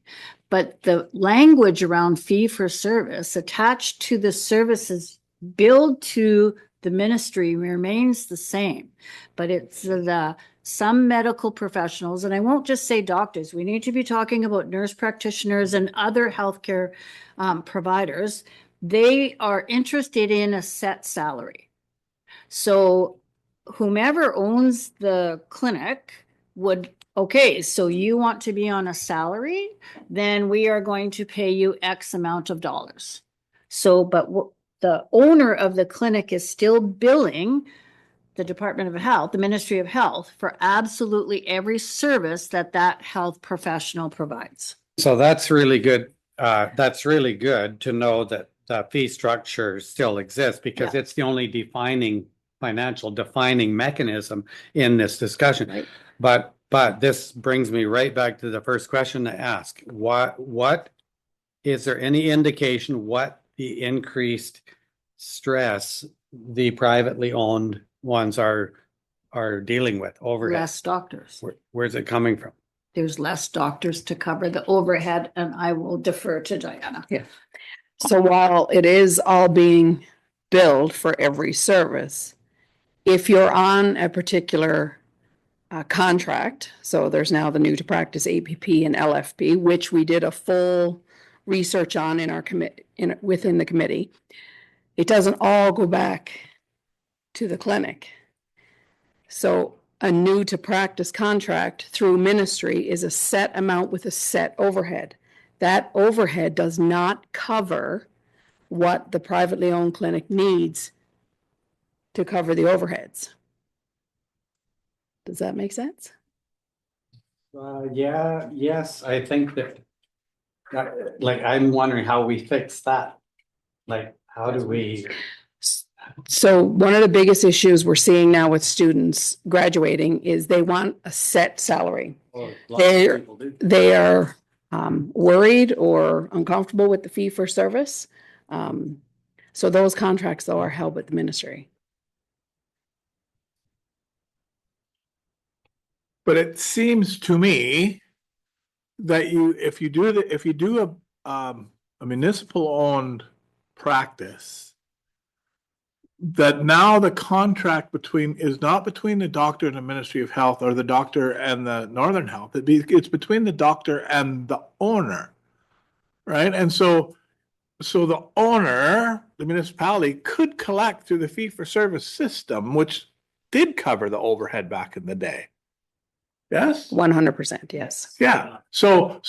but the language around fee for service attached to the services billed to the ministry remains the same. But it's the some medical professionals, and I won't just say doctors, we need to be talking about nurse practitioners and other healthcare providers. They are interested in a set salary. So whomever owns the clinic would, okay, so you want to be on a salary, then we are going to pay you X amount of dollars. So, but the owner of the clinic is still billing the Department of Health, the Ministry of Health, for absolutely every service that that health professional provides. So that's really good. That's really good to know that the fee structure still exists because it's the only financial defining mechanism in this discussion. Right. But this brings me right back to the first question to ask. What is there any indication what the increased stress the privately owned ones are dealing with overhead? Less doctors. Where's it coming from? There's less doctors to cover the overhead, and I will defer to Diana. Yeah. So while it is all being billed for every service, if you're on a particular contract, so there's now the new to practice APP and LFP, which we did a full research on in our within the committee, it doesn't all go back to the clinic. So a new to practice contract through ministry is a set amount with a set overhead. That overhead does not cover what the privately owned clinic needs to cover the overheads. Does that make sense? Yes, I think that, like, I'm wondering how we fix that. Like, how do we? So one of the biggest issues we're seeing now with students graduating is they want a set salary. They are worried or uncomfortable with the fee for service. So those contracts though are held with the ministry. But it seems to me that if you do a municipal owned practice, that now the contract is not between the doctor and the Ministry of Health or the doctor and the Northern Health. It's between the doctor and the owner, right? And so the owner, the municipality, could collect through the fee for service system, which did cover the overhead back in the day. Yes? 100%, yes. Yeah. So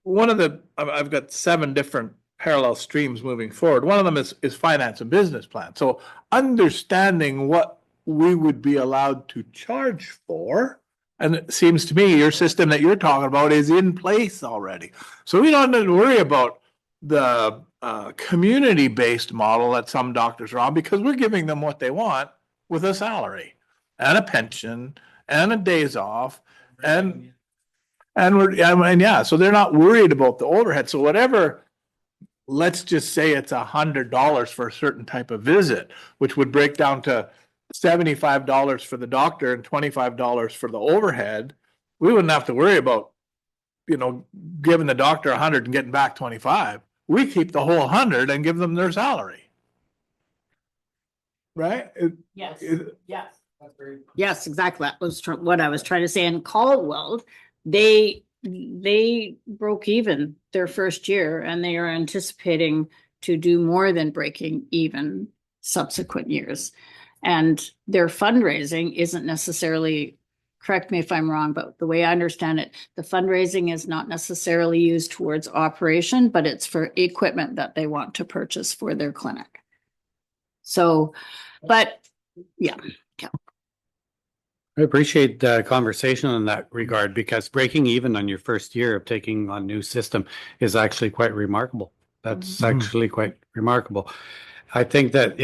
one of the, I've got 7 different parallel streams moving forward. One of them is finance and business plan. So understanding what we would be allowed to charge for, and it seems to me your system that you're talking about is in place already. So we don't need to worry about the community-based model that some doctors are on, because we're giving them what they want with a salary and a pension and a days off and yeah, so they're not worried about the overhead. So whatever, let's just say it's $100 for a certain type of visit, which would break down to $75 for the doctor and $25 for the overhead. We wouldn't have to worry about, giving the doctor 100 and getting back 25. We keep the whole 100 and give them their salary. Right? Yes. Yes. Yes, exactly. That was what I was trying to say. In Caldwell, they broke even their first year, and they are anticipating to do more than breaking even subsequent years. And their fundraising isn't necessarily, correct me if I'm wrong, but the way I understand it, the fundraising is not necessarily used towards operation, but it's for equipment that they want to purchase for their clinic. So, but yeah. I appreciate the conversation in that regard, because breaking even on your first year of taking on new system is actually quite remarkable. That's actually quite remarkable. I think that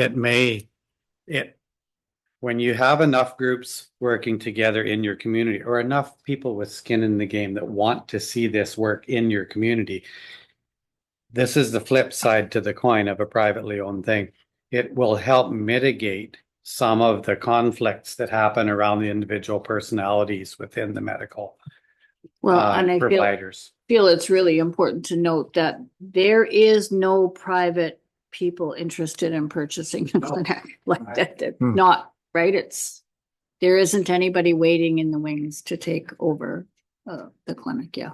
when you have enough groups working together in your community, or enough people with skin in the game that want to see this work in your community, this is the flip side to the coin of a privately owned thing. It will help mitigate some of the conflicts that happen around the individual personalities within the medical Well, and I providers. feel it's really important to note that there is no private people interested in purchasing a clinic like that. Not, right? There isn't anybody waiting in the wings to take over the clinic. Yeah.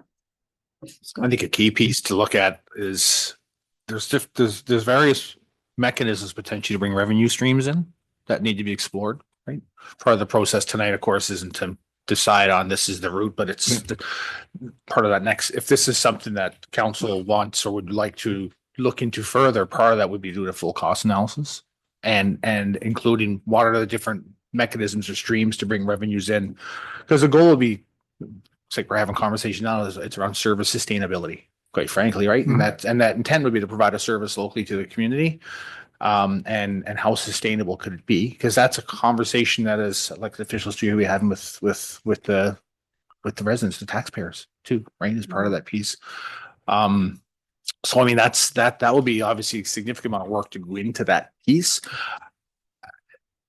I think a key piece to look at is there's various mechanisms potentially to bring revenue streams in that need to be explored, right? Part of the process tonight, of course, isn't to decide on this is the route, but it's part of that next. If this is something that council wants or would like to look into further, part of that would be doing a full cost analysis and including what are the different mechanisms or streams to bring revenues in. Because the goal would be, it's like we're having conversation now, it's around service sustainability, quite frankly, right? And that intent would be to provide a service locally to the community. And how sustainable could it be? Because that's a conversation that is like the officials to be having with the residents, the taxpayers too, right? As part of that piece. So I mean, that would be obviously a significant amount of work to go into that piece.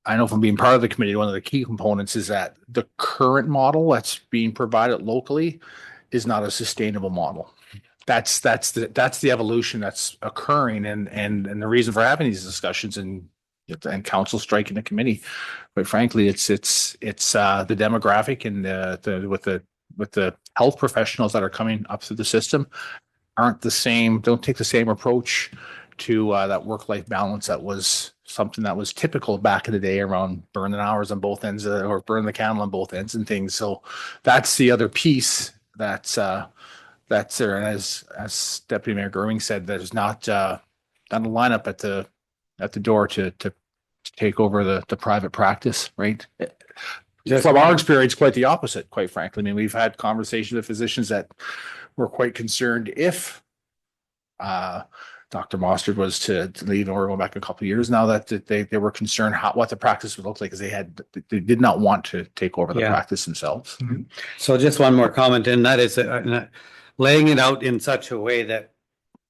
I know from being part of the committee, one of the key components is that the current model that's being provided locally is not a sustainable model. That's the evolution that's occurring and the reason for having these discussions and council striking the committee. But frankly, it's the demographic and with the health professionals that are coming up through the system don't take the same approach to that work-life balance that was something that was typical back in the day around burning hours on both ends or burn the candle on both ends and things. So that's the other piece that's there. And as Deputy Mayor Gerwing said, there's not a lineup at the door to take over the private practice, right? From our experience, quite the opposite, quite frankly. I mean, we've had conversations with physicians that were quite concerned if Dr. Mostert was to leave, and we're going back a couple of years now, that they were concerned what the practice would look like, because they did not want to take over the practice themselves. Mm-hmm. So just one more comment, and that is laying it out in such a way that,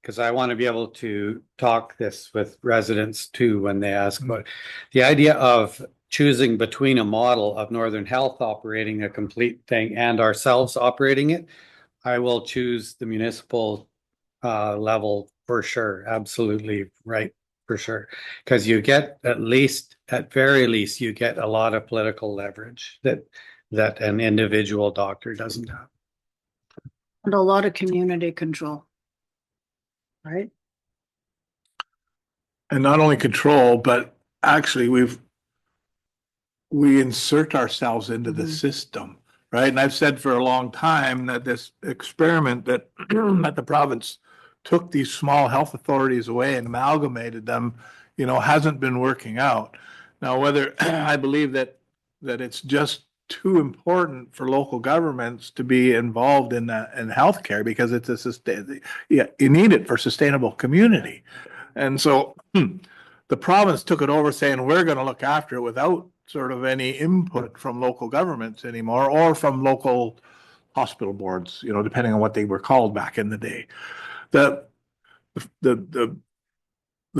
because I want to be able to talk this with residents too when they ask about the idea of choosing between a model of Northern Health operating a complete thing and ourselves operating it. I will choose the municipal level for sure. Absolutely right, for sure. Because you get at very least, you get a lot of political leverage that an individual doctor doesn't have. And a lot of community control. Right? And not only control, but actually we insert ourselves into the system, right? And I've said for a long time that this experiment that the province took these small health authorities away and amalgamated them, hasn't been working out. Now, whether I believe that it's just too important for local governments to be involved in healthcare, because you need it for sustainable community. And so the province took it over saying, we're going to look after it without sort of any input from local governments anymore, or from local hospital boards, depending on what they were called back in the day. The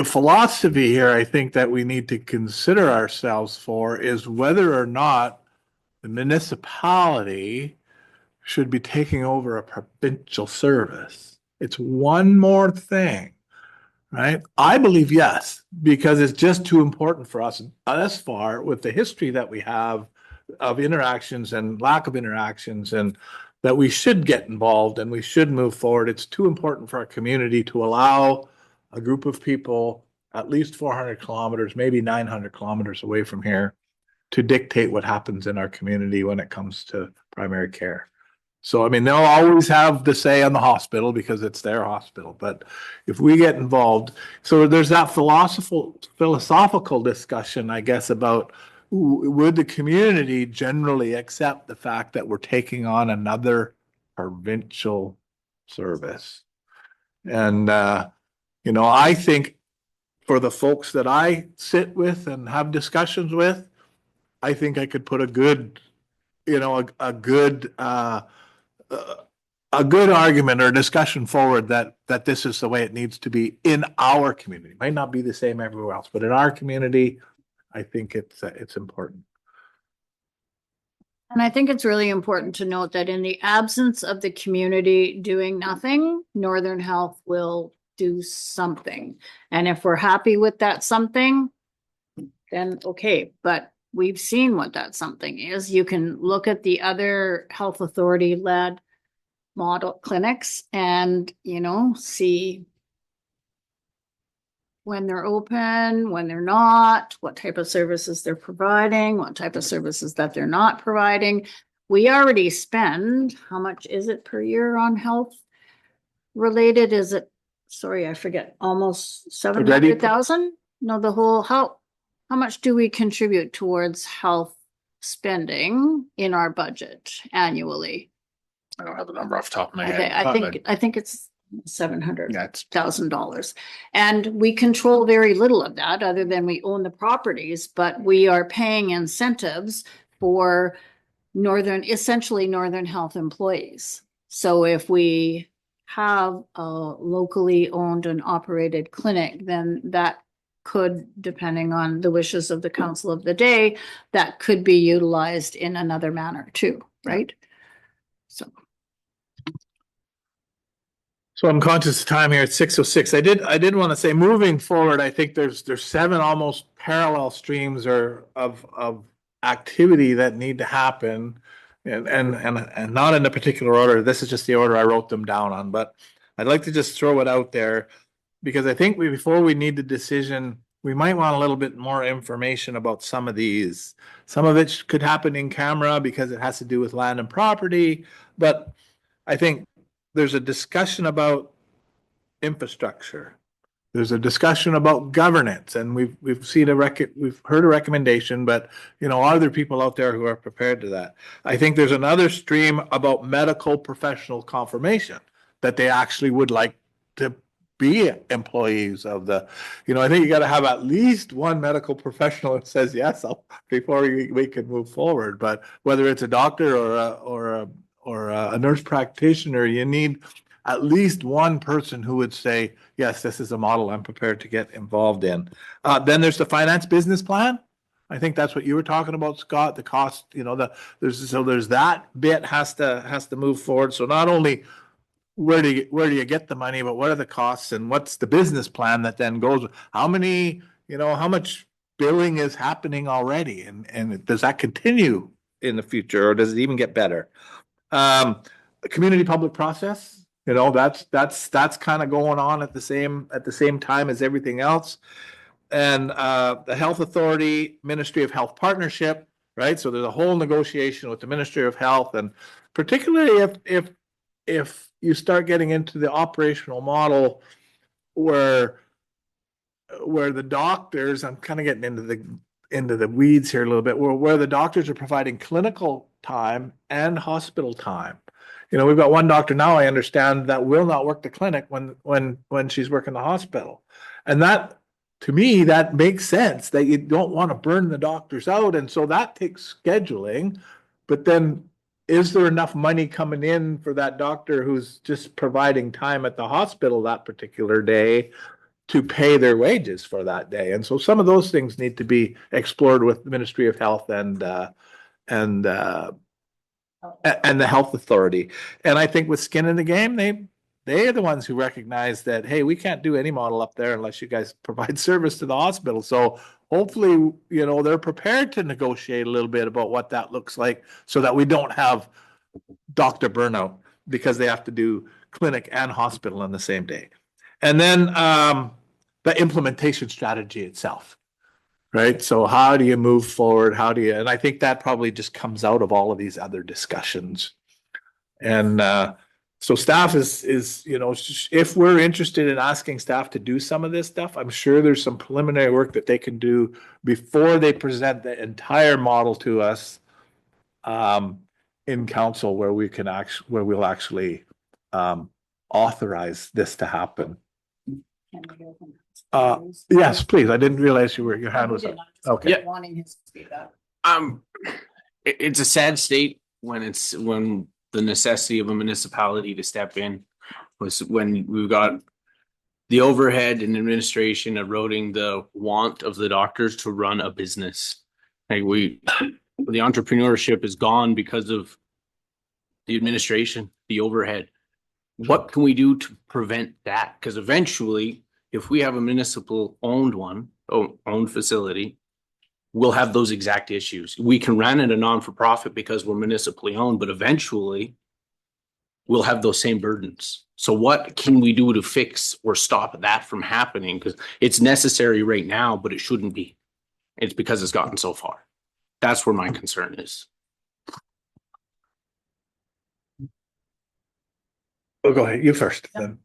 philosophy here, I think, that we need to consider ourselves for is whether or not the municipality should be taking over a provincial service. It's one more thing, right? I believe yes, because it's just too important for us thus far, with the history that we have of interactions and lack of interactions, and that we should get involved and we should move forward. It's too important for our community to allow a group of people at least 400 kilometers, maybe 900 kilometers away from here, to dictate what happens in our community when it comes to primary care. So, I mean, they'll always have the say on the hospital because it's their hospital. But if we get involved, so there's that philosophical discussion, I guess, about would the community generally accept the fact that we're taking on another provincial service? And, I think for the folks that I sit with and have discussions with, I think I could put a good argument or discussion forward that this is the way it needs to be in our community. It might not be the same everywhere else, but in our community, I think it's important. And I think it's really important to note that in the absence of the community doing nothing, Northern Health will do something. And if we're happy with that something, then okay, but we've seen what that something is. You can look at the other health authority led model clinics and, you know, see when they're open, when they're not, what type of services they're providing, what type of services that they're not providing. We already spend, how much is it per year on health related? Is it, sorry, I forget, almost 700,000? No, the whole, how much do we contribute towards health spending in our budget annually? I don't have the number off the top of my head. I think it's $700,000. That's And we control very little of that other than we own the properties, but we are paying incentives for essentially Northern Health employees. So if we have a locally owned and operated clinic, then that could, depending on the wishes of the council of the day, that could be utilized in another manner too, right? So I'm conscious of time here at 6:06. I did want to say, moving forward, I think there's 7 almost parallel streams of activity that need to happen. And not in a particular order. This is just the order I wrote them down on, but I'd like to just throw it out there because I think before we need the decision, we might want a little bit more information about some of these. Some of it could happen in camera because it has to do with land and property, but I think there's a discussion about infrastructure. There's a discussion about governance, and we've heard a recommendation, but you know, are there people out there who are prepared to that? I think there's another stream about medical professional confirmation that they actually would like to be employees of the, you know, I think you got to have at least one medical professional that says yes before we can move forward. But whether it's a doctor or a nurse practitioner, you need at least one person who would say, yes, this is a model I'm prepared to get involved in. Then there's the finance business plan. I think that's what you were talking about, Scott, the cost, you know, there's that bit has to move forward. So not only where do you get the money, but what are the costs and what's the business plan that then goes, how much billing is happening already? And does that continue in the future or does it even get better? Community public process, you know, that's kind of going on at the same time as everything else. And the health authority, Ministry of Health partnership, right? So there's a whole negotiation with the Ministry of Health, and particularly if you start getting into the operational model where the doctors, I'm kind of getting into the weeds here a little bit, where the doctors are providing clinical time and hospital time. You know, we've got one doctor now, I understand, that will not work the clinic when she's working the hospital. And that, to me, that makes sense that you don't want to burn the doctors out. And so that takes scheduling. But then is there enough money coming in for that doctor who's just providing time at the hospital that particular day to pay their wages for that day? And so some of those things need to be explored with the Ministry of Health and the health authority. And I think with skin in the game, they are the ones who recognize that, hey, we can't do any model up there unless you guys provide service to the hospital. So hopefully, you know, they're prepared to negotiate a little bit about what that looks like so that we don't have doctor burnout because they have to do clinic and hospital on the same day. And then the implementation strategy itself. Right. So how do you move forward? And I think that probably just comes out of all of these other discussions. And so staff is, you know, if we're interested in asking staff to do some of this stuff, I'm sure there's some preliminary work that they can do before they present the entire model to us in council where we'll actually authorize this to happen. Yes, please. I didn't realize your hand was up. Okay. Yeah. Wanting his feedback. It's a sad state when the necessity of a municipality to step in was when we've got the overhead and administration eroding the want of the doctors to run a business. Like The entrepreneurship is gone because of the administration, the overhead. What can we do to prevent that? Because eventually, if we have a municipal owned facility, we'll have those exact issues. We can run it a non-for-profit because we're municipally owned, but eventually we'll have those same burdens. So what can we do to fix or stop that from happening? Because it's necessary right now, but it shouldn't be. It's because it's gotten so far. That's where my concern is. Oh, go ahead. You first. Then.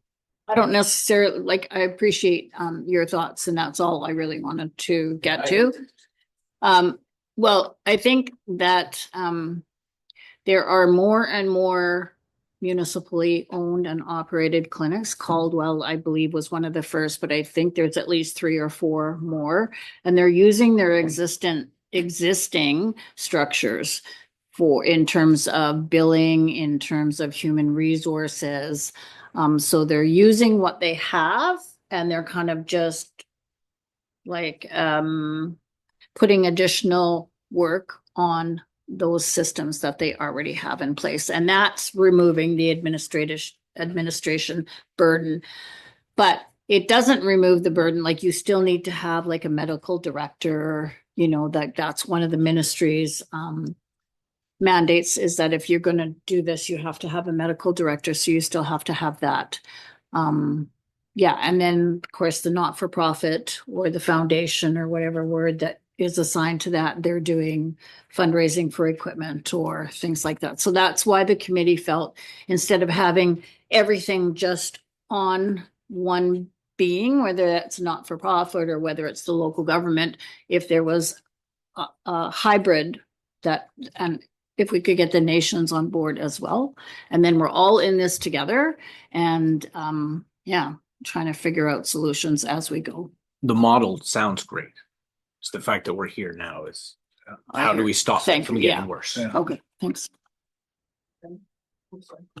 I don't necessarily, like, I appreciate your thoughts, and that's all I really wanted to get to. Well, I think that there are more and more municipally owned and operated clinics. Caldwell, I believe, was one of the first, but I think there's at least 3 or 4 more, and they're using their existing structures for, in terms of billing, in terms of human resources. So they're using what they have, and they're kind of just like putting additional work on those systems that they already have in place. And that's removing the administration burden. But it doesn't remove the burden. Like, you still need to have like a medical director, you know, that's one of the ministry's mandates, is that if you're going to do this, you have to have a medical director. So you still have to have that. Yeah. And then of course the not-for-profit or the foundation or whatever word that is assigned to that, they're doing fundraising for equipment or things like that. So that's why the committee felt, instead of having everything just on one being, whether that's not-for-profit or whether it's the local government, if there was a hybrid, that, and if we could get the nations on board as well, and then we're all in this together, and yeah, trying to figure out solutions as we go. The model sounds great. It's the fact that we're here now is how do we stop it from getting worse? Yeah. Okay, thanks.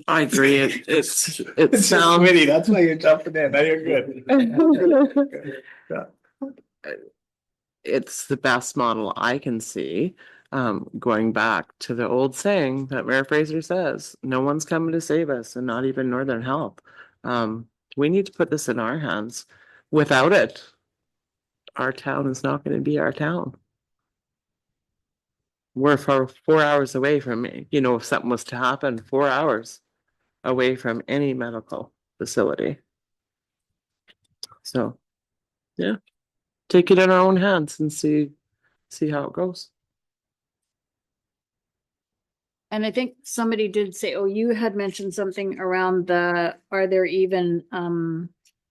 I agree. It sounds, Committee, that's why you're jumping in. Now you're good. it's the best model I can see. Going back to the old saying that Mayor Fraser says, no one's coming to save us, and not even Northern Health. We need to put this in our hands. Without it, our town is not going to be our town. We're 4 hours away from, you know, if something was to happen, 4 hours away from any medical facility. So, yeah, take it in our own hands and see how it goes. And I think somebody did say, oh, you had mentioned something around are there even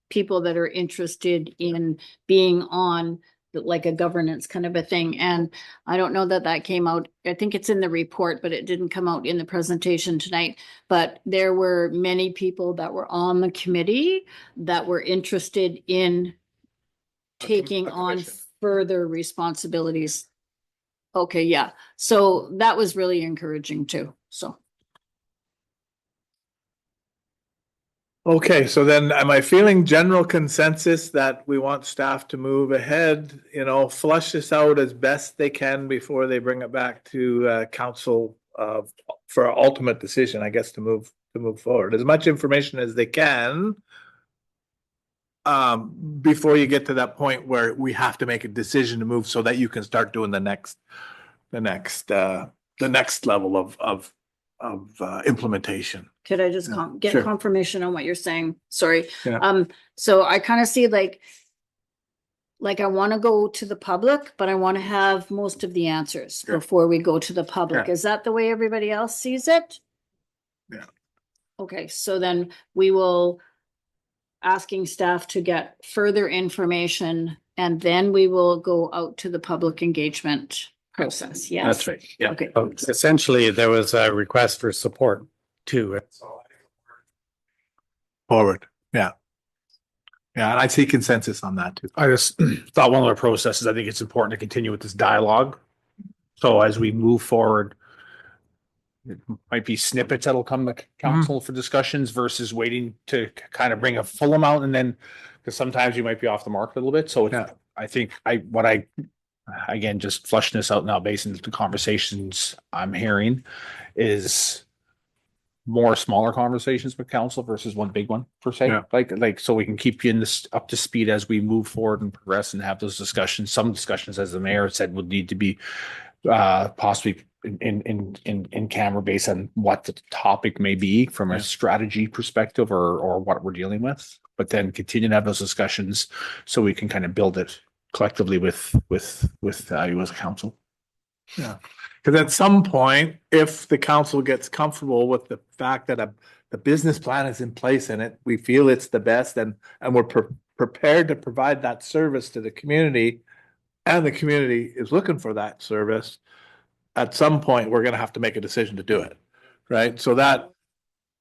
people that are interested in being on like a governance kind of a thing? And I don't know that came out. I think it's in the report, but it didn't come out in the presentation tonight. But there were many people that were on the committee that were interested in taking on further responsibilities. Okay, yeah. So that was really encouraging too. So. Okay, so then am I feeling general consensus that we want staff to move ahead, you know, flush this out as best they can before they bring it back to council for ultimate decision, I guess, to move forward, as much information as they can before you get to that point where we have to make a decision to move, so that you can start doing the next level of implementation. Could I just get Sure. confirmation on what you're saying? Sorry. Yeah. So I kind of see like I want to go to the public, but I want to have most of the answers Sure. before we go to the public. Yeah. Is that the way everybody else sees it? Yeah. Okay, so then we will asking staff to get further information, and then we will go out to the public engagement process. Yes. That's right. Yeah. Okay. Essentially, there was a request for support too. Forward. Yeah. Yeah, and I see consensus on that too. I just thought one of the processes, I think it's important to continue with this dialogue. So as we move forward, it might be snippets that'll come to council for discussions versus waiting to kind of bring a full amount, and then, because sometimes you might be off the mark a little bit. So Yeah. I think what I again, just flushing this out now based on the conversations I'm hearing, is more smaller conversations with council versus one big one per se. Yeah. Like, so we can keep you in this up to speed as we move forward and progress and have those discussions. Some discussions, as the mayor said, would need to be possibly in camera based on what the topic may be from a Yeah. strategy perspective or what we're dealing with, but then continue to have those discussions so we can kind of build it collectively with you as a council. Yeah, because at some point, if the council gets comfortable with the fact that the business plan is in place in it, we feel it's the best and we're prepared to provide that service to the community, and the community is looking for that service, at some point, we're gonna have to make a decision to do it, right? So that,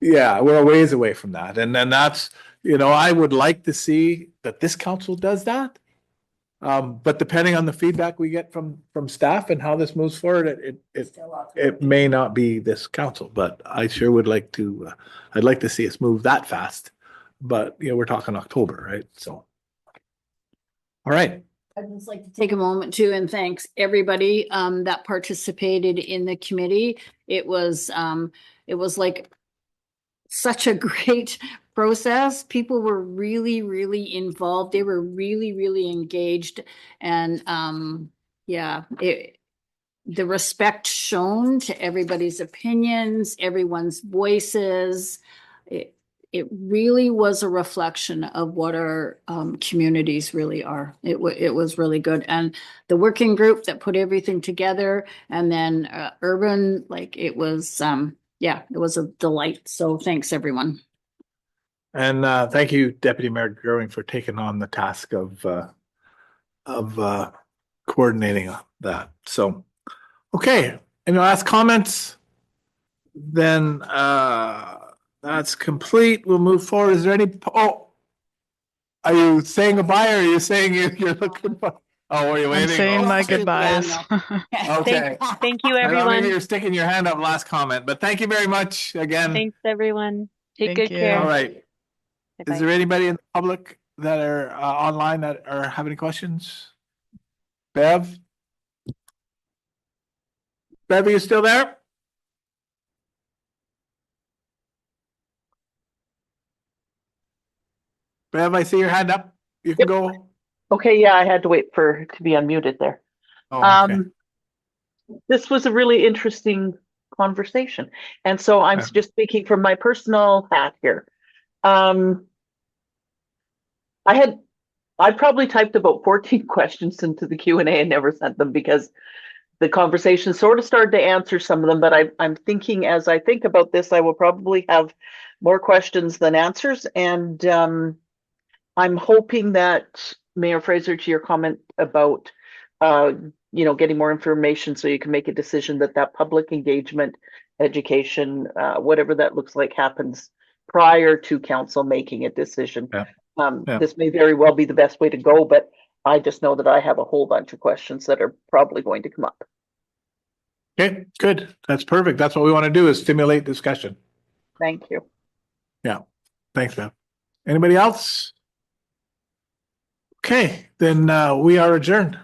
yeah, we're a ways away from that. And then that's, I would like to see that this council does that. But depending on the feedback we get from staff and how this moves forward, it may not be this council, but I sure would like to, I'd like to see us move that fast. But, we're talking October, right? So. All right. I'd just like to take a moment too and thanks everybody that participated in the committee. It was like such a great process. People were really, really involved. They were really, really engaged. And the respect shown to everybody's opinions, everyone's voices. It really was a reflection of what our communities really are. It was really good. And the working group that put everything together, and then Urban, like it was a delight. So thanks, everyone. And thank you, Deputy Mayor Gerwing, for taking on the task of coordinating that. So, okay, any last comments? Then that's complete. We'll move forward. Is there any? Oh, are you saying goodbye, or are you saying you're looking for? Oh, are you I'm waiting? saying Oh, my okay. goodbyes. Okay. Thank you, I thought maybe everyone. you're sticking your hand up last comment, but thank you very much again. Thanks, everyone. Take Thank good you. care. All right. Bye-bye. Is there anybody in the public that are online that have any questions? Bev? Bev, are you still there? Bev, I see your hand up. You can go. Okay, yeah, I had to wait to be unmuted there. Oh, okay. This was a really interesting conversation. And so I'm Yeah. just speaking from my personal hat here. I probably typed about 14 questions into the Q&A and never sent them because the conversation sort of started to answer some of them, but I'm thinking as I think about this, I will probably have more questions than answers. And I'm hoping that Mayor Fraser, to your comment about, getting more information so you can make a decision that public engagement, education, whatever that looks like happens prior to council making a decision. Yeah. This may very well be the best way to go, but I just know that I have a whole bunch of questions that are probably going to come up. Okay, good. That's perfect. That's what we want to do, is stimulate discussion. Thank you. Yeah. Thanks, Bev. Anybody else? Okay, then we are adjourned.